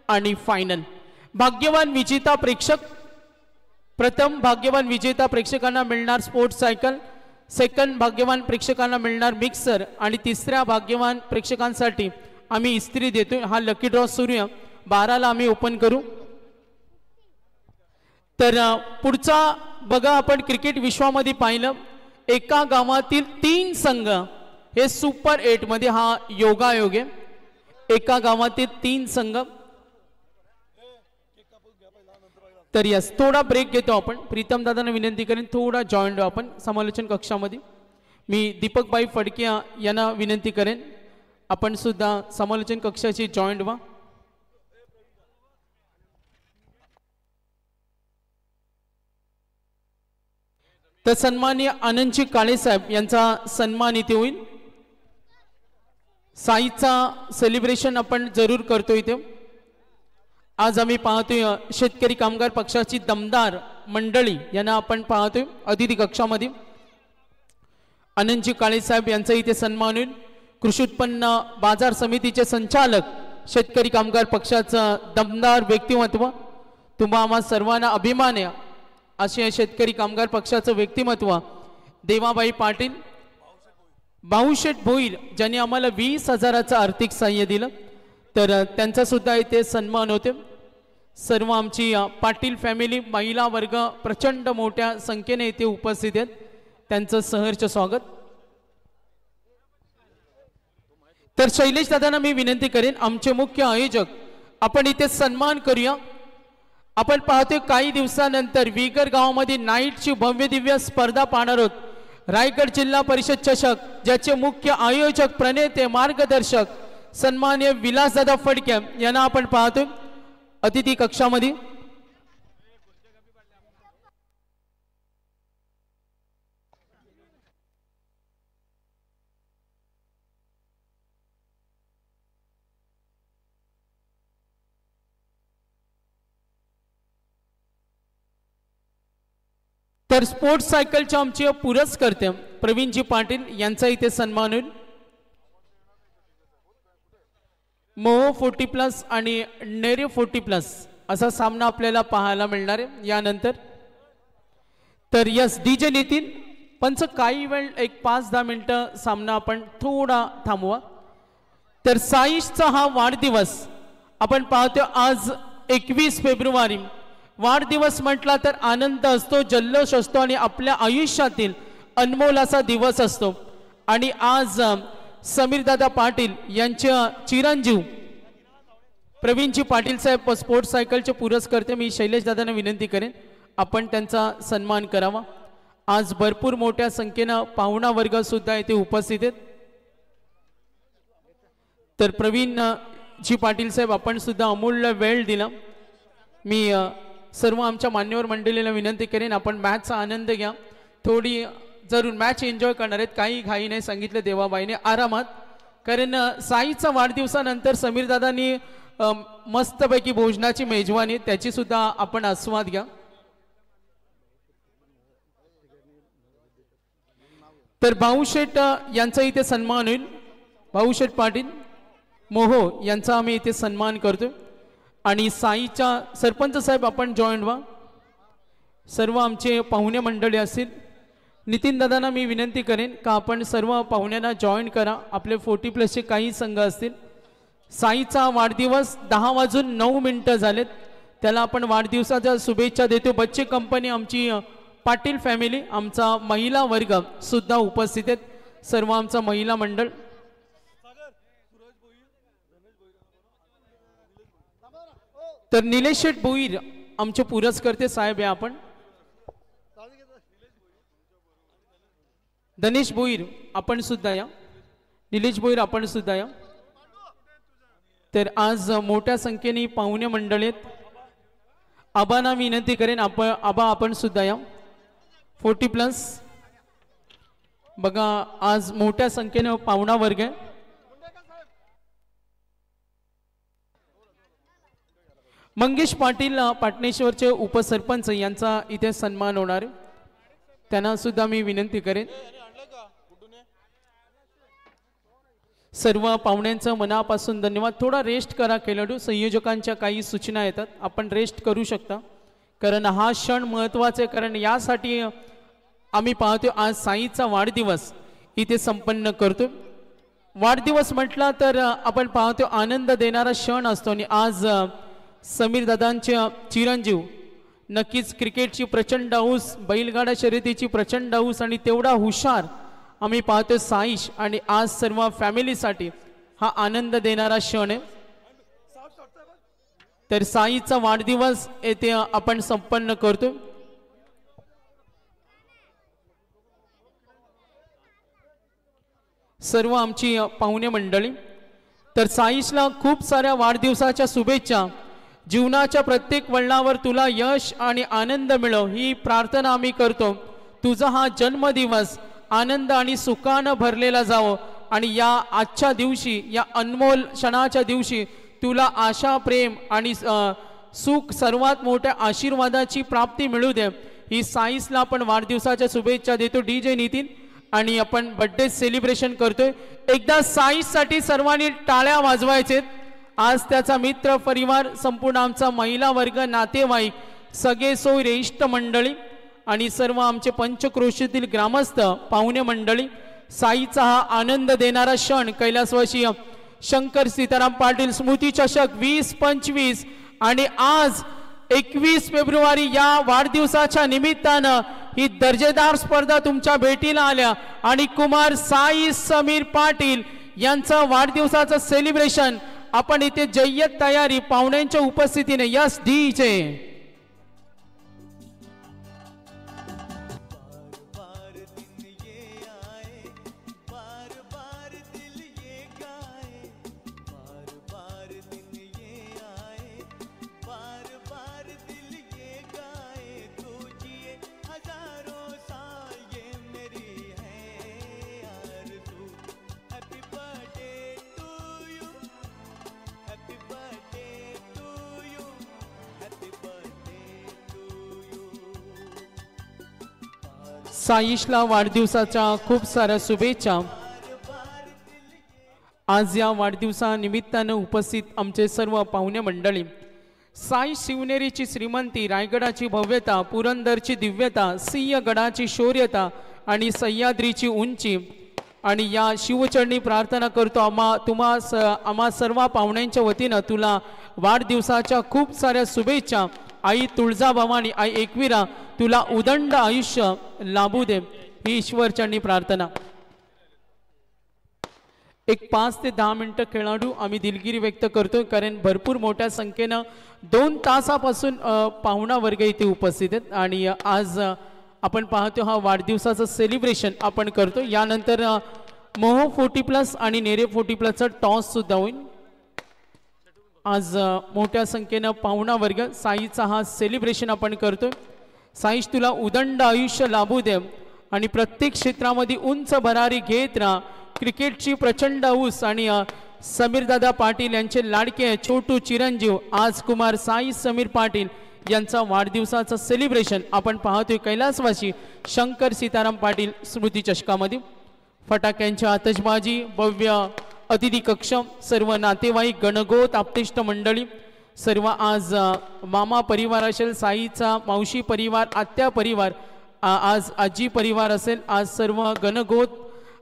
आणि फायनल. भाग्यवान विजेता प्रेक्षक, प्रथम भाग्यवान विजेता प्रेक्षकांना मिळणार स्पोर्ट्स सायकल, सेकंड भाग्यवान प्रेक्षकांना मिळणार मिक्सर आणि तिसऱ्या भाग्यवान प्रेक्षकांसाठी आम्ही इस्त्री देतोय. हा लकी ड्रॉ सुरू आहे, 12ला आम्ही ओपन करू. तर पुढचा बघा, आपण क्रिकेट विश्वामध्ये पाहिलं एका गावातील 3 संघ हे सुपर 8 मध्ये हा योगायोग आहे. एका गावातील 3 संघ. तर यस, थोडा ब्रेक घेतो आपण. प्रीतम दादांना विनंती करेन थोडा जॉईन व्हा आपण समालोचन कक्षामध्ये. मी दीपकबाई फडके यांना विनंती करेन आपण सुद्धा समालोचन कक्षाची जॉईन व्हा. तर सन्माननीय आनंदजी काळे साहेब यांचा सन्मान इथे होईल. साईचा सेलिब्रेशन आपण जरूर करतो इथे. आज आम्ही पाहतोय शेतकरी कामगार पक्षाची दमदार मंडळी यांना आपण पाहतोय अतिथी कक्षामध्ये. आनंदजी काळे साहेब यांचा इथे सन्मान होईल. कृषी उत्पन्न बाजार समितीचे संचालक, शेतकरी कामगार पक्षाचं दमदार व्यक्तिमत्व, तुम्हा आम्हा सर्वांना अभिमान आहे असे शेतकरी कामगार पक्षाचं व्यक्तिमत्व देवाबाई पाटील, भाऊशेठ भोईर ज्यांनी आम्हाला 20,000चं आर्थिक सहाय्य दिलं, तर त्यांचा सुद्धा इथे सन्मान होते. सर्व आमची पाटील फॅमिली महिला वर्ग प्रचंड मोठ्या संख्येने इथे उपस्थित आहेत, त्यांचं सहर्ष स्वागत. तर शैलेश दादांना मी विनंती करेन आमचे मुख्य आयोजक आपण इथे सन्मान करूया. आपण पाहतोय काही दिवसानंतर विगर गावामध्ये नाईटची भव्य दिव्य स्पर्धा पाहणार आहोत. रायगड जिल्हा परिषद चषक, ज्याचे मुख्य आयोजक प्रणेते मार्गदर्शक सन्मान्य विलासदादा फडके यांना आपण पाहतोय अतिथी कक्षामध्ये. तर स्पोर्ट्स सायकलचे आमचे पुरस्कर्ते प्रवीणजी पाटील यांचा इथे सन्मान होईल. मोहो 40+ आणि नेरे 40+ असा सामना आपल्याला पाहायला मिळणार आहे यानंतर. तर यस डीजे नितीन पंच काही वेळ एक 5-10 मिनिटं सामना आपण थोडा थांबवा. तर साईशचा हा वाढदिवस आपण पाहतो आज 21 फेब्रुवारी. वाढदिवस म्हटला तर आनंद असतो, जल्लोष असतो आणि आपल्या आयुष्यातील अनमोल असा दिवस असतो. आणि आज समीरदादा पाटील यांच्या चिरंजीव प्रवीणजी पाटील साहेब स्पोर्ट्स सायकलचे पुरस्कर्ते, मी शैलेश दादांना विनंती करेन आपण त्यांचा सन्मान करावा. आज भरपूर मोठ्या संख्येनं पाहुणा वर्ग सुद्धा इथे उपस्थित आहेत. तर प्रवीणजी पाटील साहेब आपण सुद्धा अमूल्य वेळ दिला. मी सर्व आमच्या मान्यवर मंडळीला विनंती करेन आपण मॅचचा आनंद घ्या. थोडी जरूर मॅच एन्जॉय करणार आहेत, काही घाई नाही सांगितलं देवाबाईने, आरामात. कारण साईचा वाढदिवसानंतर समीरदादांनी मस्तपैकी भोजनाची मेजवानी त्याची सुद्धा आपण आस्वाद घ्या. तर भाऊशेठ यांचा इथे सन्मान होईल. भाऊशेठ पाटील मोहो यांचा आम्ही इथे सन्मान करतो. आणि साईच्या सरपंच साहेब आपण जॉईन व्हा. सर्व आमचे पाहुणे मंडळी असतील. नितीन दादांना मी विनंती करेन का आपण सर्व पाहुण्यांना जॉईन करा. आपले 40+ काही संघ असतील. साईचा वाढदिवस 10:09 झालेत, त्याला आपण वाढदिवसाच्या शुभेच्छा देतो. बच्चे कंपनी, आमची पाटील फॅमिली, आमचा महिला वर्ग सुद्धा उपस्थित आहेत, सर्व आमचा महिला मंडळ. तर निलेश शेठ भोईर आमचे पुरस्कर्ते साहेब आहे. आपण धनेश भोईर आपण सुद्धा या. निलेश भोईर आपण सुद्धा या. तर आज मोठ्या संख्येने पाहुणे मंडळ आहेत. आबांना विनंती करेन आबा आपण सुद्धा या. 40+ बघा आज मोठ्या संख्येने पाहुणा वर्ग आहे. मंगेश पाटील पाटणेश्वरचे उपसरपंच यांचा इथे सन्मान होणार आहे, त्यांना सुद्धा मी विनंती करेन. सर्व पाहुण्यांचं मनापासून धन्यवाद. थोडा रेस्ट करा खेळाडू, संयोजकांच्या काही सूचना येतात, आपण रेस्ट करू शकता कारण हा क्षण महत्त्वाचा आहे. कारण यासाठी आम्ही पाहतो आज साईचा वाढदिवस इथे संपन्न करतो. वाढदिवस म्हटला तर आपण पाहतो आनंद देणारा क्षण असतो आणि आज समीर दादांचे चिरंजीव नक्कीच क्रिकेटची प्रचंड हौस, बैलगाडा शर्यतीची प्रचंड हौस आणि तेवढा हुशार आम्ही पाहतो साईश आणि आज सर्व फॅमिलीसाठी हा आनंद देणारा क्षण आहे. तर साईचा वाढदिवस येथे आपण संपन्न करतो. सर्व आमची पाहुणे मंडळी, तर साईशला खूप साऱ्या वाढदिवसाच्या शुभेच्छा. जीवनाच्या प्रत्येक वळणावर तुला यश आणि आनंद मिळो ही प्रार्थना आम्ही करतो. तुझा हा जन्मदिवस आनंद आणि सुखानं भरलेला जावो आणि या आजच्या दिवशी, या अनमोल क्षणाच्या दिवशी तुला आशा, प्रेम आणि सुख, सर्वात मोठ्या आशीर्वादाची प्राप्ती मिळू दे ही साईसला आपण वाढदिवसाच्या शुभेच्छा देतो. DJ नितीन आणि आपण बर्थडे सेलिब्रेशन करतोय. एकदा साईससाठी सर्वांनी टाळ्या वाजवायचेत. आज त्याचा मित्र परिवार, संपूर्ण आमचा महिला वर्ग, नातेवाईक, सगळे सोयरे, इष्ट मंडळी आणि सर्व आमचे पंचक्रोशीतील ग्रामस्थ, पाहुणे मंडळी, साईचा हा आनंद देणारा क्षण कैलासवासी शंकर सीताराम पाटील स्मृती चषक 2025 आणि आज 21 फेब्रुवारी या वाढदिवसाच्या निमित्तानं ही दर्जेदार स्पर्धा तुमच्या भेटीला आल्या आणि कुमार साई समीर पाटील यांचा वाढदिवसाचं सेलिब्रेशन आपण इथे जय्यत तयारी पाहुण्यांच्या उपस्थितीने. Yes DJ. साईशला वाढदिवसाच्या खूप साऱ्या शुभेच्छा. आज या वाढदिवसानिमित्तानं उपस्थित आमचे सर्व पाहुणे मंडळी, साई शिवनेरीची श्रीमंती, रायगडाची भव्यता, पुरंदरची दिव्यता, सिंहगडाची शौर्यता आणि सह्याद्रीची उंची आणि या शिवचरणी प्रार्थना करतो आम्हा सर्व पाहुण्यांच्या वतीनं तुला वाढदिवसाच्या खूप साऱ्या शुभेच्छा. आई तुळजाभवानी, आई एकविरा तुला उदंड आयुष्य लाभू दे ही ईश्वरचरणी प्रार्थना. एक 5 ते 10 मिनिटं खेळाडू आम्ही दिलगिरी व्यक्त करतो कारण भरपूर मोठ्या संख्येनं 2 तासापासून पाहुणा वर्ग इथे उपस्थित आहेत आणि आज आपण पाहतो हा वाढदिवसाचं सेलिब्रेशन आपण करतो. यानंतर मोह 40+ आणि नेरे 40+चा टॉस सुद्धा होईल. आज मोठ्या संख्येनं पाहुणा वर्ग, साईचा हा सेलिब्रेशन आपण करतोय. साईश तुला उदंड आयुष्य लाभू दे आणि प्रत्येक क्षेत्रामध्ये उंच भरारी घेत राहा. क्रिकेटची प्रचंड हौस आणि समीरदादा पाटील यांचे लाडके छोटू चिरंजीव आज कुमार साई समीर पाटील यांचा वाढदिवसाचं सेलिब्रेशन आपण पाहतोय कैलासवासी शंकर सीताराम पाटील स्मृती चषकामध्ये. फटाक्यांची आतषबाजी, भव्य अतिथी कक्ष, सर्व नातेवाईक, गणगोत, आप्तेष्ट मंडळी, सर्व आज मामा परिवार असेल, साईचा मावशी परिवार, आत्या परिवार, आज आजी परिवार असेल, आज सर्व गणगोत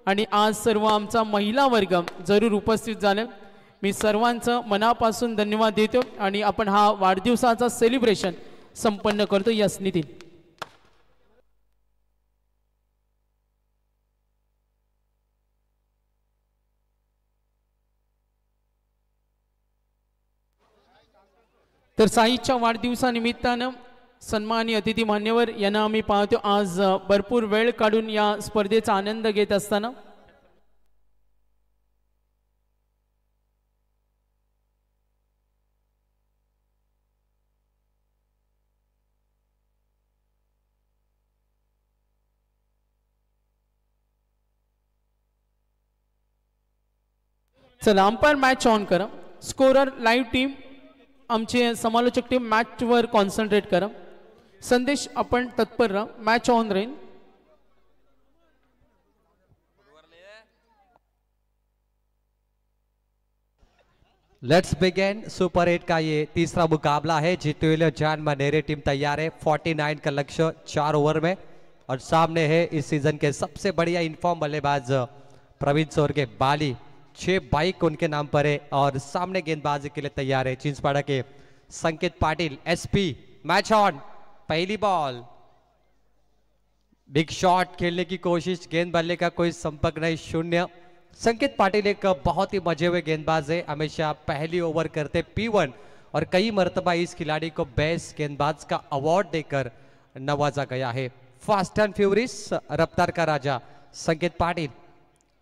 आणि आज सर्व आमचा महिला वर्ग जरूर उपस्थित झाले. मी सर्वांचं मनापासून धन्यवाद देतो आणि आपण हा वाढदिवसाचा सेलिब्रेशन संपन्न करतो. यस नितीन. तर साईच्या वाढदिवसानिमित्तानं सन्माननीय अतिथी मान्यवर यांना आम्ही पाहतो आज भरपूर वेळ काढून या स्पर्धेचा आनंद घेत असताना. चला अंपायर मॅच ऑन करा. स्कोरर लाईव्ह टीम आमचे समालोचक टीम मॅचवर कॉन्सन्ट्रेट करा. संदेश आपण तत्पर राहा, मॅच ऑन राहील.
Let's begin. सुपर 8 का ये तीसरा मुकाबला है. जीते हुए जान मनेरे टीम तैयार है. 49 का लक्ष्य 4 ओवर में और सामने है इस सीजन के सबसे बढ़िया इनफॉर्म बल्लेबाज प्रवीण सोर के बाली. 6 बाइक उनके नाम पर है और सामने गेंदबाजी के लिए तैयार है चिंचपाड़ा के Sanket Patil. SP match on. पहली बॉल, बिग शॉट खेलने की कोशिश, गेंद बल्ले का कोई संपर्क नहीं, 0. संकेत पाटिल एक बहुत ही मजे हुए गेंदबाज है. हमेशा पहली ओवर करते P1 और कई मर्तबा इस खिलाड़ी को बेस्ट गेंदबाज का अवार्ड देकर नवाजा गया है. फास्ट एंड फ्यूरियस, रफ्तार का राजा संकेत पाटिल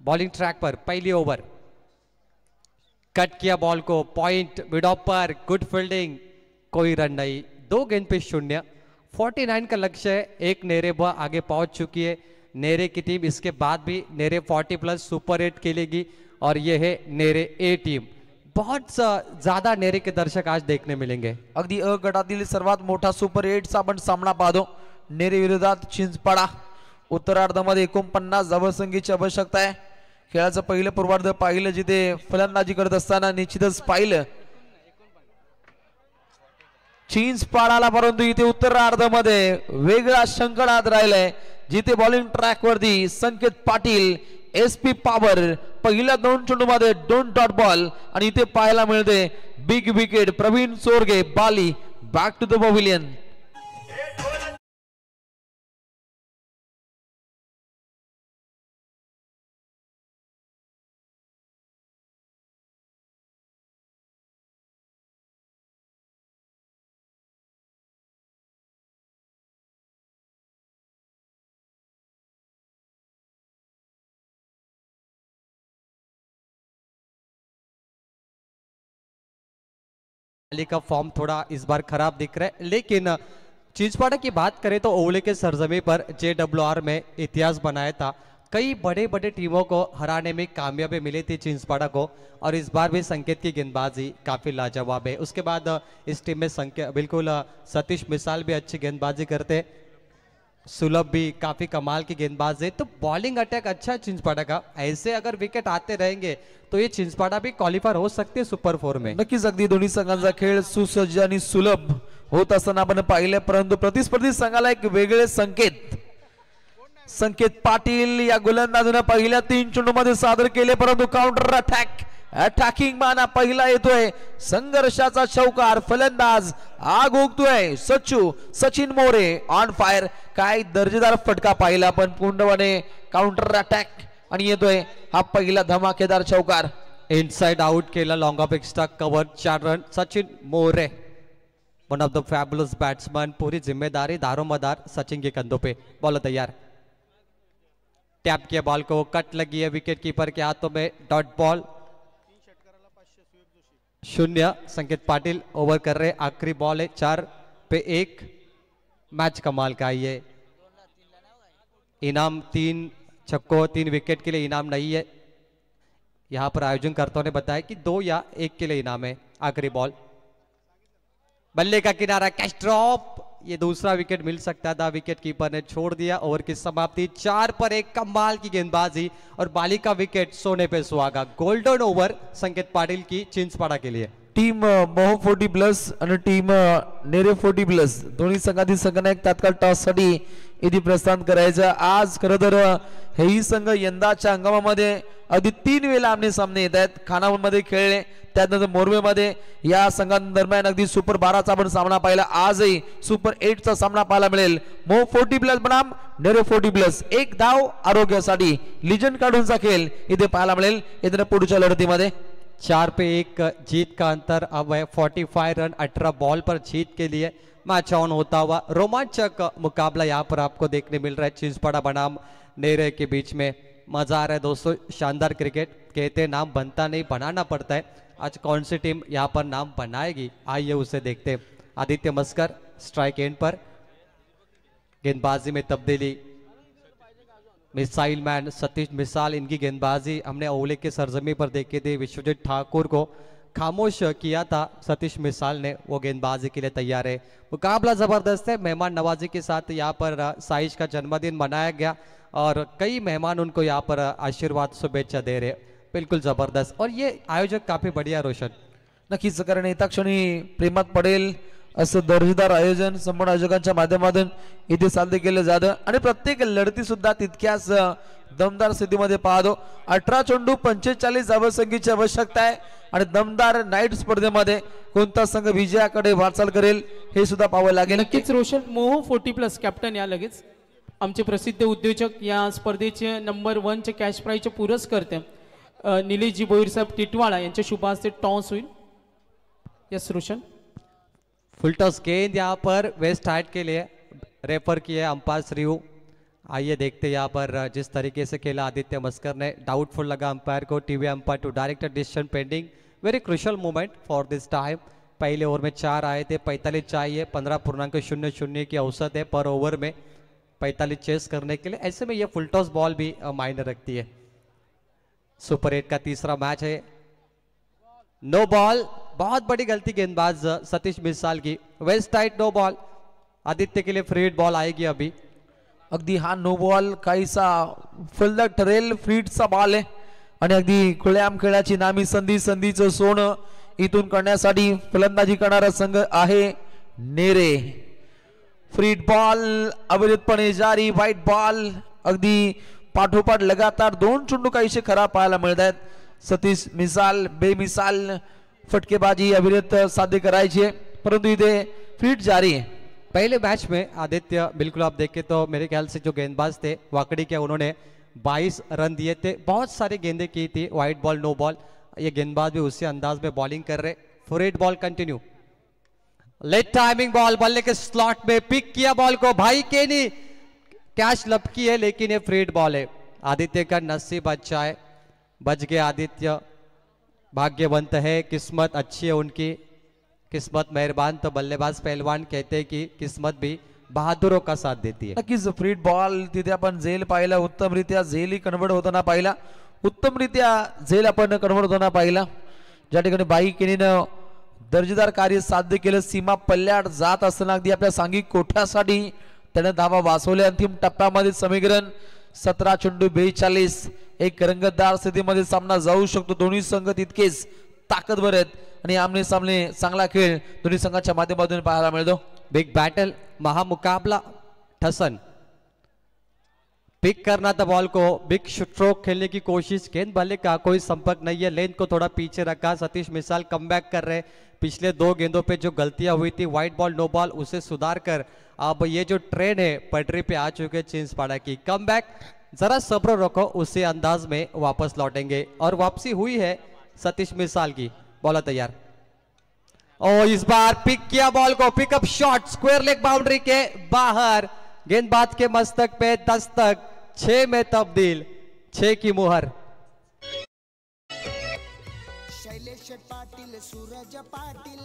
बॉलिंग ट्रैक पर. पहली ओवर, कट किया बॉल को, point mid of per, good fielding, कोई रन नहीं, 2 गेंद पे 0. 49 का लक्ष्य है. एक नेरे आगे पहुंच चुकी है नेरे की टीम. इसके बाद भी नेरे 40+ सुपर 8 खेलेगी और ये है नेरे ए टीम. बहुत ज्यादा नेरे के दर्शक आज देखने मिलेंगे.
अगदी अ गटातील सर्वात मोठा सुपर 8चा आपण सामना पाहतो. नेरे विरोधात चिंचपाडा. उत्तरार्धामध्ये 49 धावसंख्येची आवश्यकता आहे. खेळाचं पहिलं पूर्वार्ध पाहिलं, जिथे फलंदाजी करत असताना निश्चितच पाहिलं चिंचपाडाला, परंतु इथे उत्तरार्धामध्ये वेगळा संकटात राहिलाय, जिथे बॉलिंग ट्रॅक वरती संकेत पाटील एसपी पॉवर पहिल्या 2 चेंडूमध्ये 2 डॉट बॉल आणि इथे पाहायला मिळते बिग विकेट. प्रवीण सोरगे बाली बॅक टू द पवेलियन.
का फॉर्म थोड़ा इस बार खराब दिख रहा है, लेकिन चिंचपाड़ा की बात करें तो ओवले के सरजमी पर JWR में इतिहास बनाया था. कई बड़े बड़े टीमों को हराने में कामयाबी मिली थी चिंचपाड़ा को और इस बार भी संकेत की गेंदबाजी काफी लाजवाब है. उसके बाद इस टीम में संकेत बिल्कुल सतीश मिसाल भी अच्छी गेंदबाजी करते, सुलभ भी काफी कमाल की गेंदबाज है. तो बॉलिंग अटैक अच्छा है चिंचपाड़ा का. ऐसे अगर विकेट आते रहेंगे तो ये चिंचपाड़ा भी क्वालिफायर हो सकते हैं सुपर 4 में.
नक्कीच अगदी दोन्ही संघांचा खेळ सुसज्ज आणि सुलभ होत असताना आपण पाहिले, परंतु प्रतिस्पर्धी संघाला एक वेगळे संकेत पाटील या गोलंदाजाने पहिल्या 3 चेंडूमध्ये सादर केले, परंतु काउंटर अटॅकिंग माना पहिला येतोय. संघर्षाचा चौकार, फलंदाज आग ओकतोय. Sachin More on fire. काय दर्जेदार फटका पाहिला पण पूर्णपणे काउंटर अटॅक आणि येतोय हा पहिला धमाकेदार चौकार.
इनसाइड आउट केला, long off extra cover, 4 run. Sachin More one of the fabulous batsman. पूरी जिम्मेदारी दारोमदार सचिन के कंधों पे. बॉल तैयार, टैप किया बॉल को, कट लगी है विकेट कीपर के हाथों में, dot ball, 0. Sanket Patil over कर रहे. आखिरी बॉल है, 4 पे 1. मैच कमाल का ये इनाम 3 छक्कों 3 विकेट के लिए इनाम नहीं है. यहां पर आयोजनकर्ताओं ने बताया कि 2 या 1 के लिए इनाम है. आखिरी बॉल, बल्ले का किनारा, कैच ड्रॉप. ये दूसरा विकेट मिल सकता था, विकेट कीपर ने छोड़ दिया. ओवर की समाप्ति, 4 पर 1. कमाल की गेंदबाजी और बाली का विकेट सोने पे सुहागा. गोल्डन ओवर संकेत पाटिल की चिंचपाड़ा के लिए.
टीम मोह 40+ आणि टीम नेरे 40+ दोन्ही संघातील संघांना एक तात्काळ टॉस साठी इथे प्रस्थान करायचं. आज खरं तर हेही संघ यंदाच्या हंगामामध्ये अगदी 3 वेळा आमने सामने येत आहेत. खानावळमध्ये खेळले, त्यानंतर मोरवेमध्ये या संघांदरम्यान अगदी सुपर 12चा आपण सामना पाहिला. आजही सुपर 8चा सामना पाहायला मिळेल. मोह 40+ बनाम नेरे 40+. 1 धाव आरोग्यासाठी लिजंड काढूनचा खेळ इथे पाहायला मिळेल इथे पुढच्या लढतीमध्ये.
4 पे 1 जीत का अंतर अब है. 45 रन 18 बॉल पर जीत के लिए मैच ऑन होता हुआ रोमांचक मुकाबला यहाँ पर आपको देखने मिल रहा है चिंचपाड़ा बनाम नेरे के बीच में. मजा आ रहा है दोस्तों. शानदार क्रिकेट. कहते हैं नाम बनता नहीं, बनाना पड़ता है. आज कौन सी टीम यहाँ पर नाम बनाएगी, आइए उसे देखते हैं. आदित्य मस्कर स्ट्राइक एंड पर, गेंदबाजी में तब्दीली, मिसाइल मैन सतीश मिसाल, इनकी गेंदबाजी हमने ओवले के सरजमी पर देखी थी. विश्वजीत ठाकुर को खामोश किया था सतीश मिसाल ने, वो गेंदबाजी के लिए तैयार है। मुकाबला जबरदस्त है, मेहमान नवाजी के साथ यहाँ पर साइश का जन्मदिन मनाया गया और कई मेहमान उनको यहाँ पर आशीर्वाद शुभेच्छा दे रहे, बिल्कुल जबरदस्त। और ये आयोजक काफी बढ़िया रोशन,
नक्कीच कारण येत्या क्षणी प्रेमात पडेल असं दर्जेदार आयोजन संपूर्ण आयोजकांच्या माध्यमातून इथे साध्य केलं जातं आणि प्रत्येक लढती सुद्धा तितक्याच दमदार स्थितीमध्ये पाहतो। 18 चेंडू 45 धावसंख्येची आवश्यकता आहे आणि दमदार नाईट स्पर्धेमध्ये कोणता संघ विजयाकडे वाटचाल करेल हे सुद्धा पाहावं लागेल।
नक्कीच रोशन मोह 40+ कॅप्टन या लगेच आमचे प्रसिद्ध उद्योजक या स्पर्धेचे नंबर 1 चे कॅश प्राइजचे पुरस्कर्ते निलेशजी बोईर साहेब टिटवाळा यांच्या शुभ हस्ते टॉस होईल। यस रोशन,
फुल टॉस गेंद यहाँ पर वेस्ट हाइट के लिए रेफर किया अंपायर श्रीयू। आइए देखते यहाँ पर जिस तरीके से खेला आदित्य मस्कर ने, डाउटफुल लगा अंपायर को, TV umpire to direct decision pending, very crucial moment for this time. पहले ओवर में 4 आए थे, 45 चाहिए, 15.00 की औसत है पर ओवर में 45 चेस करने के लिए, ऐसे में ये फुल टॉस बॉल भी मायने रखती है। सुपर 8 का तीसरा मैच है, नो बॉल, बहुत बड़ी गलती गेंदबाज सतीश मिसाल की, waist height no ball, Aditya के लिए फ्री हिट बॉल आएगी अभी।
अगदी हा नो बॉल काहीसा फलदार ठरेल, फ्रीटचा बॉल आहे आणि अगदी खुल्याम खेळाची नामी संधीचं सोनं इथून करण्यासाठी फलंदाजी करणारा संघ आहे नेरे। फ्रीट बॉल अविरतपणे जारी, व्हाईट बॉल अगदी पाठोपाठ लगातार 2 चेंडू काहीसे खराब पाहायला मिळत आहेत। सतीश मिसाल बेमिसाल फटकेबाजी अविरत साध्य करायची है परंतु इथे फ्रीट जारी है।
पहले मैच में आदित्य बिल्कुल आप देखें तो मेरे ख्याल से जो गेंदबाज थे वाकड़ी के, उन्होंने 22 रन दिए थे, बहुत सारी गेंदें की थी, वाइट बॉल नो बॉल, ये गेंदबाज भी उसी अंदाज में बॉलिंग कर रहे। फ्रीट ball continue, late timing ball, बल्ले के स्लॉट में पिक किया बॉल को, भाई केनी कैच लपकी है लेकिन ये फ्रीट बॉल है। आदित्य का नसीब अच्छा है, बच गए आदित्य, भाग्यवंत है, किस्मत अच्छी है उनकी, किस्मत मेहरबान तो बल्लेबाज पहलवान कहते हैं कि किस्मत भी बहादुरों का साथ देती है।
नक्कीच फ्रीट बॉल तिथे आपण झेल पाहिला, उत्तमरित्या झेलही कन्वर्ट होताना पाहिला, उत्तमरित्या झेल आपण कन्वर्ट होताना पाहिला, ज्या ठिकाणी बाई केनीनं दर्जेदार कार्य साध्य केलं। सीमा पल्ल्याड जात असताना अगदी आपल्या सांघिक कोठ्यासाठी त्याने धावा वाचवल्या। अंतिम टप्प्यामध्ये समीकरण 17 चेंडू 42, एक रंगतदार स्थितीमध्ये सामना जाऊ शकतो। दोन्ही संघ तितकेच ताकदवर आहेत आणि आमने सामने चांगला खेळ दोन्ही संघाच्या माध्यमातून पाहायला मिळतो।
बिग बैटल, महामुकाबला, ठसन, पिक करना था बॉल को, बिग स्ट्रोक खेलने की कोशिश, गेंद बल्ले का कोई संपर्क नहीं है, लेंथ को थोड़ा पीछे रखा। सतीश मिसाल कमबैक कर रहे, पिछले 2 गेंदों पे जो गलतियां हुई थी, व्हाइट बॉल नो बॉल, उसे सुधार कर अब ये जो ट्रेन है पटरी पे आ चुके चिंचपाड़ा की। कमबैक, जरा सब्र रखो, उसी अंदाज में वापस लौटेंगे और वापसी हुई है सतीश मिसाल की। बॉलर तैयार, और इस बार पिक किया बॉल को, pickup shot, square leg boundary के बाहर, गेंदबाज के मस्तक पे दस्तक, 6 में तब्दील, 6 की मुहर।
शैलेश पाटील, सूरज पाटील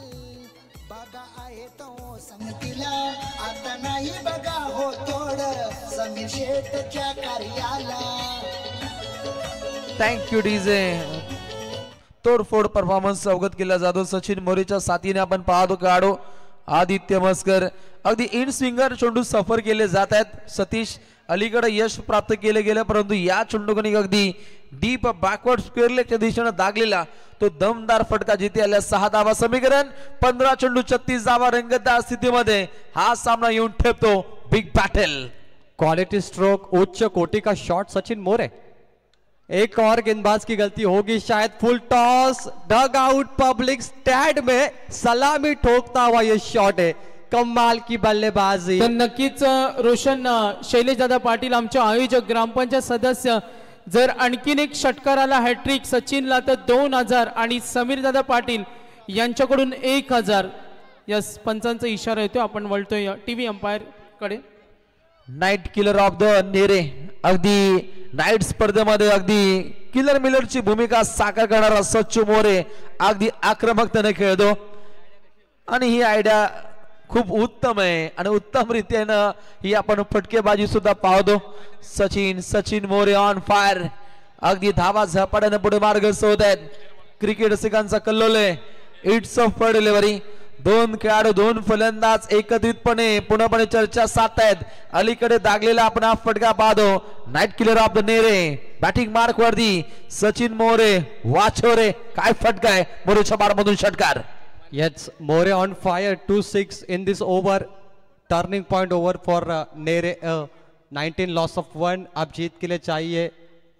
बघा आहे तो संगतीला, आता नाही बघा हो तोड समीर शेठच्या कार्याला।
Thank you DJ. तोडफोड परफॉर्मन्स अवगत केला जातो सचिन मोरेच्या साथीने आपण पाहतो खेळाडू आदित्य मस्कर, अगदी इन स्विंगर चेंडू सफर केले जात आहेत। सतीश अलीकडे यश प्राप्त केले गेले परंतु या चेंडूने अगदी डीप बॅकवर्ड स्क्वेअर लेगच्या दिशेने दागलेला तो दमदार फटका जिथे आल्या। 6 धावा, समीकरण 15 चेंडू 36 धावा, रंगतदार स्थितीमध्ये हा सामना येऊन ठेपतो बिग बैटल।
क्वालिटी स्ट्रोक, उच्च कोटि का शॉट सचिन मोरे, एक और गेंदबाज की गलती होगी शायद। फुल टॉस, डग आउट पब्लिक स्टैंड में सलामी ठोकता हुआ ये शॉट है, कमाल की बल्लेबाजी।
तर नक्कीच रोशन शैलेश दादा पाटील आमचे आयोजक, ग्रामपंचायत सदस्य, जर आणखीन एक षटकाराला हॅट्रिक सचिनला तर 2000 आणि समीर दादा पाटील यांच्याकडून 1000। यस, पंचांचा इशारा येतो, आपण वळतोय टीव्ही अंपायर कडे।
नाईट किलर ऑफ द नेरे, अगदी नाईट स्पर्धेमध्ये अगदी किलर मिलरची भूमिका साकार करणारा सच्चू मोरे अगदी आक्रमकतेने खेळतो आणि ही आयडिया खूप उत्तम आहे आणि उत्तम रीतीने ही आपण फटकेबाजी सुद्धा पाहतो। सचिन मोरे ऑन फायर, अगदी धावा झपाट्याने पुढे मार्गस्थ होत आहेत। क्रिकेट रसिकांचा कल्लोल आहे. इट्स अ फळ डिलिव्हरी. दोन खेळाडू दोन फलंदाज एकत्रितपणे पूर्णपणे चर्चा साधतायत. अलीकडे दागलेला आपण हा फटका पाहतो. Night killer of the Nere batting mark वरती सचिन मोरे. वाचोरे काय फटका आहे मोरेच्या बारमधून षटकार.
Yes, More on fire, 2-6 in this over. Turning point over for Nere. 19 loss of 1. अब जीत के लिए चाहिए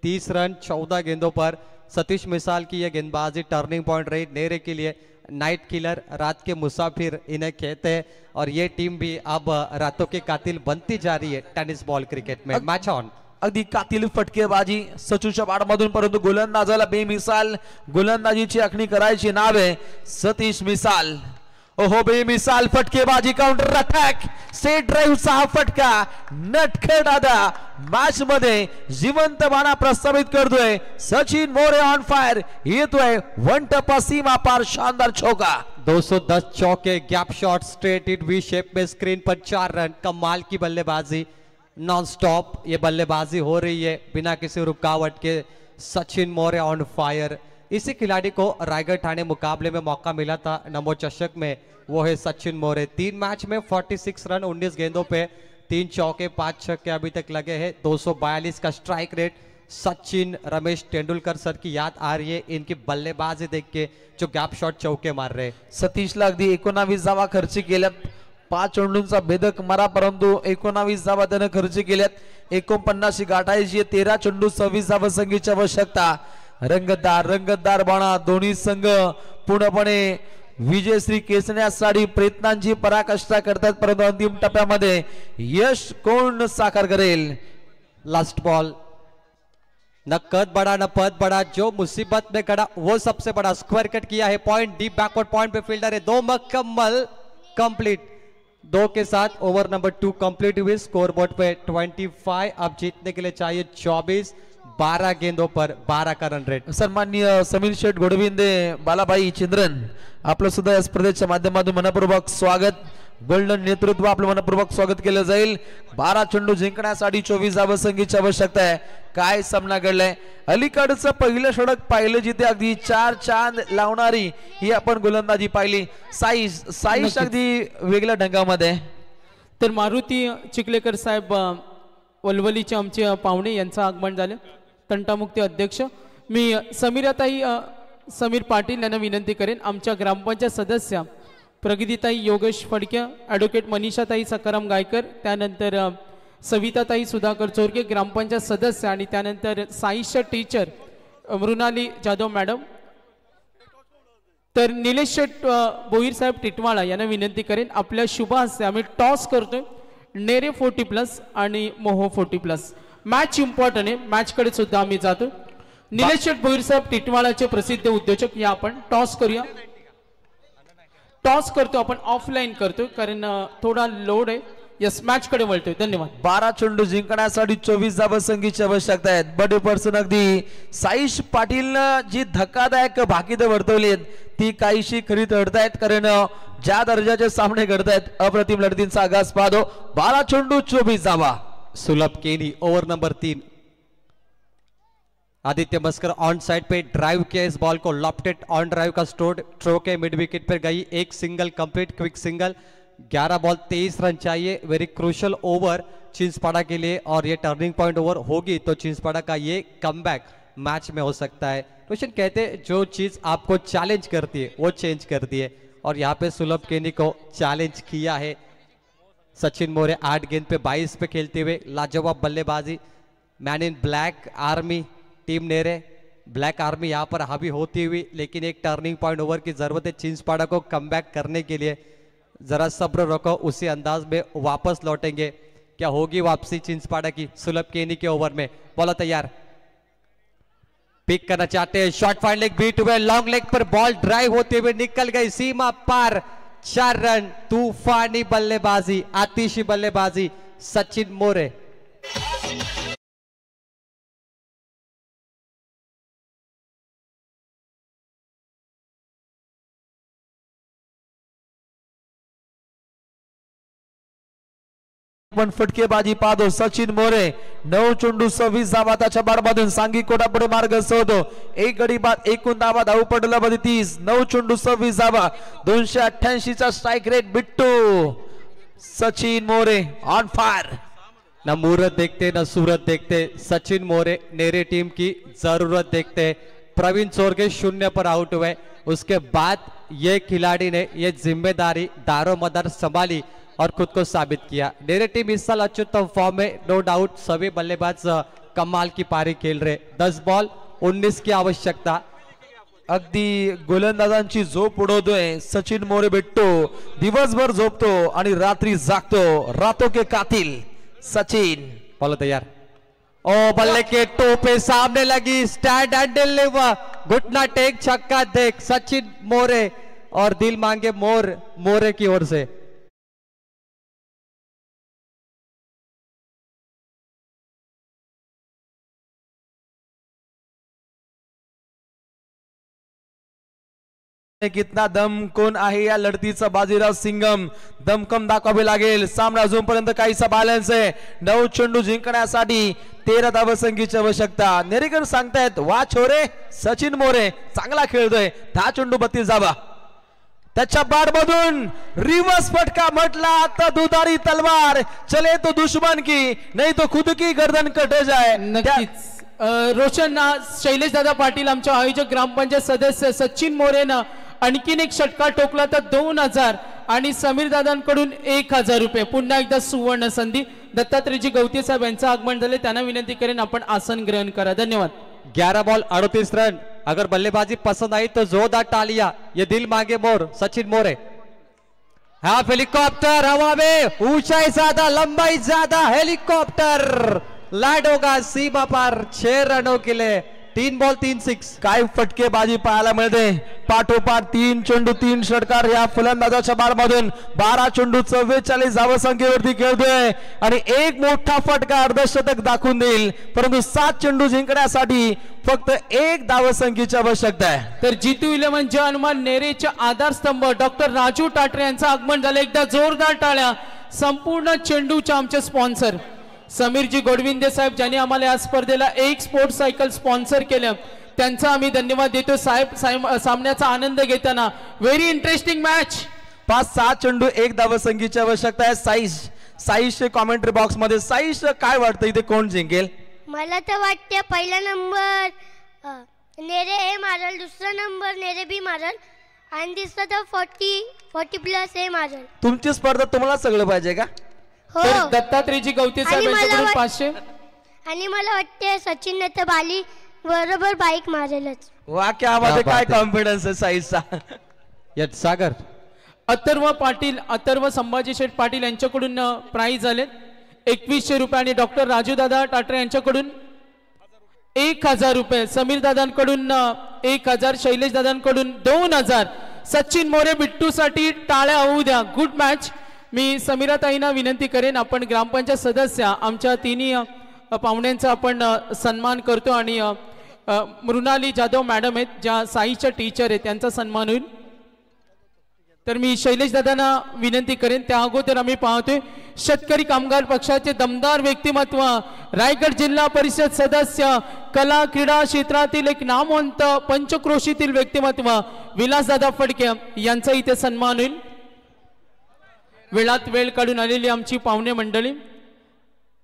30 रन 14 गेंदों पर. सतीश मिसाल की यह गेंदबाजी टर्निंग पॉइंट रही नेरे के लिए. नाइट किलर, रात के मुसाफिर इन्हें कहते हैं और ये टीम भी अब रातों के कातिल बनती जा रही है टेनिस बॉल क्रिकेट में. Match on.
अगदी कातील फटकेबाजी सचूच्या बाडमधून, परंतु गोलंदाजाला बेमिसाल गोलंदाजीची आखणी करायची नाव आहे सतीश मिसाल. ओहो बेमिसाल फटकेबाजी, काउंटर अटॅक, सेट ड्राईव्हचा हा फटका नटखट आदा मॅच मध्ये जिवंत बाणा प्रस्तावित करतोय. सचिन मोरे ऑन फायर येतोय वन टप्पा सीमा पार शानदार चौका.
210 चौके, gap shot, straight hit V shape में स्क्रीन पर 4 रन. कमाल की बल्लेबाजी, नॉन स्टॉप ये बल्लेबाजी हो रही है बिना किसी रुकावट के. Sachin More on fire. इसी खिलाड़ी को रायगढ़ ठाणे मुकाबले में मौका मिला था नमो चषक में, वो है सचिन मोरे. 3 मैच में 46 रन 19 गेंदों पे, 3 चौके 5 छक्के अभी तक लगे हैं. 242 का strike rate. Sachin Ramesh Tendulkar sir की याद आ रही है इनकी बल्लेबाजी देख के, जो गॅप शॉट चौके मार रहे.
सतीशला अगदी 19 धावा खर्च केल्यात. 5 चेंडूंचा भेदक मारा, परंतु 19 धावा त्यानं खर्च केल्यात. 49 गाठायची, 13 चेंडू 26 धावा संघीची आवश्यकता. रंगतदार बाणा दोन्ही संघ पूर्णपणे विजयश्री केसण्यासाठी प्रयत्नांची पराकाष्ठा करतात, परंतु अंतिम टप्प्यामध्ये यश कोण साकार करेल.
Last ball. न कद बड़ा न पद बड़ा, जो मुसीबत में खड़ा वो सबसे बड़ा. स्क्वायर कट किया है, पॉइंट डीप बैकवर्ड पॉइंट पे फील्डर है. 2 मुकम्मल कंप्लीट. 2 के साथ ओवर नंबर 2 कंप्लीट हुई. स्कोर बोर्ड पे 25. अब जीतने के लिए चाहिए 24. 12 गेंदों पर 12 का रन रेट.
सन्माननीय समीर शेठ घोडविंदे, बालाबाई चंद्रन, आपलं सुद्धा या स्पर्धेच्या माध्यमातून मनपूर्वक स्वागत. गोल्डन नेतृत्व आपलं मनपूर्वक स्वागत केलं जाईल. 12 चेंडू जिंकण्यासाठी 24 धावा संघीची आवश्यकता आहे. काय सामना घडलाय. अलीकडचं पहिलं षटक पाहिलं जिथे अगदी 4 चांद लावणारी ही आपण गोलंदाजी पाहिली. साईश अगदी वेगळ्या ढंगामध्ये.
तर मारुती चिखलेकर साहेब वलवलीचे आमचे पाहुणे यांचं आगमन झालं. तंटामुक्ती अध्यक्ष मी समीर पाटील यांना विनंती करेन. आमच्या ग्रामपंचायत सदस्य प्रगतीताई योगेश फडके, ॲडव्होकेट मनीषाताई सकाराम गायकर, त्यानंतर सविताताई सुधाकर चोरके ग्रामपंचायत सदस्य, आणि त्यानंतर साईच्या टीचर मृणाली जाधव मॅडम. तर निलेश शेठ बोईर साहेब टिटवाळा यांना विनंती करेन. आपल्या शुभ हस्ते आम्ही टॉस करतोय. नेरे 40+ आणि मोहो 40+. मॅच इम्पॉर्टंट आहे, मॅचकडे सुद्धा आम्ही जातो. निलेश शेठ बोईर साहेब टिटवाळाचे प्रसिद्ध उद्योजक, या आपण टॉस करूया. टॉस करतो आपण, ऑफलाईन करतोय कारण थोडा लोड आहे. यस, मॅच कडे वळतोय. धन्यवाद.
12 चेंडू जिंकण्यासाठी 24 धावा संघीची आवश्यकता आहे. बडे पर्सन अगदी साईश पाटीलनं जी धक्कादायक भाकीत वर्तवली ती काहीशी खरी ठरतायत, कारण ज्या दर्जाचे सामने घडतायत अप्रतिम लढतींचा आगास पाहतो. 12 चेंडू 24 धावा.
सुलभ Keni over number 3. Aditya Maskar on side पे ड्राइव किया इस बॉल को. लॉफ्टेड ऑन ड्राइव का स्ट्रोक है, मिड विकेट पर गई. एक single complete, quick single. 11 ball 23 run चाहिए. वेरी क्रूशल ओवर चिंसपाड़ा के लिए, और ये टर्निंग पॉइंट ओवर होगी तो चिंसपाड़ा का ये कमबैक मैच में हो सकता है. रोशन कहते हैं जो चीज आपको चैलेंज करती है वो चेंज करती है, और यहाँ पे सुलभ केनी को चैलेंज किया है सचिन मोरे. 8 गेंद पे 22 पे खेलते हुए लाजवाब बल्लेबाजी. Man in black army team Nere, black army यहाँ पर हावी होती हुई, लेकिन एक टर्निंग पॉइंट ओवर की जरूरत है चिंसपाड़ा को कमबैक करने के लिए. जरा सब्र रखो, उसी अंदाज में वापस लौटेंगे. क्या होगी वापसी चिंसपाड़ा की सुलभ केनी के ओवर में. बॉलर तैयार, पिक करना चाहते हैं. शॉर्ट फाइन लेग बीट हुए, लॉन्ग लेग पर बॉल ड्राइव होते हुए निकल गई सीमा पार. 4 रन. तूफानी बल्लेबाजी, आतिशी बल्लेबाजी सचिन मोरे.
पण फटकेबाजी पाहतो सचिन मोरे 9 चेंडू 26 धावा त्याच्या बारमधून सांगी कोटापुढे मार्ग सोडतो एक गडी बाद एकूण धावा धाव पडला मध्ये 30 9 चेंडू 26 धावा 288 चा strike rate Bittu Sachin More on fire
न मूरत देखते न सूरत देखते सचिन मोरे नेरे टीम की जरूरत देखते प्रवीण चोरगे 0 पर आउट हुए उसके बाद ये खिलाड़ी ने ये जिम्मेदारी दारोमदार संभाली और खुद को साबित किया नेरे टीम इस साल अत्युत्तम फॉर्म में नो डाउट सभी बल्लेबाज कमाल की पारी खेल रहे 10 बॉल 19 की आवश्यकता
अगदी गोलंदाजांची झोप उडवतोय सचिन मोरे बिट्टू दिवसभर झोपतो आणि रात्री जागतो रातों के कातिल सचिन
बोलो तैयार ओ बल्ले के टोपे सामने लगी स्टैंड हैंडल ने घुटना टेक छक्का देख सचिन मोरे और दिल मांगे मोर मोरे की ओर से
कितना दम कोण आहे या लढतीचा बाजीराव सिंगम दमकम दाखवावे लागेल सामना अजूनपर्यंत काहीसा बॅलन्स आहे 9 चेंडू जिंकण्यासाठी 13 धावसंख्येची आवश्यकता नेरेकर सांगतायत वा छोरे सचिन मोरे चांगला खेळतोय 10 चेंडू 32 धावा त्याच्या बाडमधून रिवर्स फटका म्हटला आता दुधारी तलवार चले तो दुश्मन की नाही तो खुद की गर्दन कटे जाए
नक्कीच रोशन शैलेश दादा पाटील आमच्या आयोजक ग्रामपंचायत सदस्य सचिन मोरेनं आणखीन एक षटकार टोकला तर 2000 आणि समीर दादांकडून 1000 रुपये पुन्हा एकदा सुवर्ण संधी दत्तात्रेयजी गवते साहेब यांचं आगमन झाले त्यांना विनंती करेन आपण आसन ग्रहण करा धन्यवाद
11 बॉल 38 रन अगर बल्लेबाजी पसंद आई तो जोरदार तालियां ये दिल मांगे मोर सचिन मोरे हाफ हेलीकॉप्टर हवा में ऊंचाई ज्यादा लंबाई ज्यादा हेलीकॉप्टर लैंड होगा सीमा पर 6 रनों के लिए 3 बॉल 3 6
काय फटकेबाजी पाहायला मिळते पाठोपाठ 3 चेंडू 3 षटकार या फलंदाजाच्या बारमधून 12 चेंडू 44 धावसंख्येवरती खेळतोय आणि एक मोठा फटका अर्धशतक दाखवून देईल परंतु 7 चेंडू जिंकण्यासाठी फक्त 1 धावसंख्येची आवश्यकता आहे
तर जीतू 11 जे हनुमान नेरेचे आधारस्तंभ डॉक्टर राजू टाटरे यांचं आगमन झालं एकदा जोरदार टाळ्या संपूर्ण चेंडूचे आमचे स्पॉन्सर समीरजी गोडविंदे साहेब ज्यांनी आम्हाला या स्पर्धेला एक स्पोर्ट्स सायकल स्पॉन्सर केलं त्यांचा आम्ही धन्यवाद देतो साहेब सामन्याचा आनंद घेताना व्हेरी इंटरेस्टिंग मॅच
5-6 चेंडू 1 धावसंख्येची आवश्यकता आहे साईश कॉमेंट्री बॉक्स मध्ये साईश काय वाटतं इथे कोण जिंकेल
मला तर वाटते पहिला नंबर नेरे हे मारल दुसरा नंबर नेरे बी मारल आणि तिसरा तर 40 प्लस हे मारल
तुमची स्पर्धा तुम्हाला सगळं पाहिजे का
हो
तर दत्तात्रेयजी गवते साहेब यांच्याकडून 500
आणि मला वाटते सचिन ने तर बाली बरोबर बाईक मारेलच
वा क्या बात आहे काय कॉन्फिडन्स आहे साईशचा
यट सागर
अथर्व संभाजी शेठ पाटील यांच्याकडून प्राइज आले 2100 रुपये आणि डॉक्टर राजू दादा टाटरे यांच्याकडून 1000 रुपये समीर दादांकडून 1000 शैलेश दादांकडून 2000 सचिन मोरे बिट्टू साठी टाळ्या होऊ द्या गुड मॅच मी समीराताईंना विनंती करेन आपण ग्रामपंचायत सदस्य आमच्या तिन्ही पाहुण्यांचा आपण सन्मान करतो आणि मृणाली जाधव मॅडम आहेत ज्या साईच्या टीचर आहेत त्यांचा सन्मान होईल तर मी शैलेश दादांना विनंती करेन त्या अगोदर आम्ही पाहतोय शेतकरी कामगार पक्षाचे दमदार व्यक्तिमत्व रायगड जिल्हा परिषद सदस्य कला क्रीडा क्षेत्रातील एक नामवंत पंचक्रोशीतील व्यक्तिमत्व विलासदादा फडके यांचा इथे सन्मान होईल वेळात वेळ काढून आलेली आमची पाहुणे मंडळी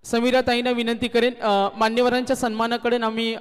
समीराताईंना विनंती करेन मान्यवरांच्या सन्मानाकडे आम्ही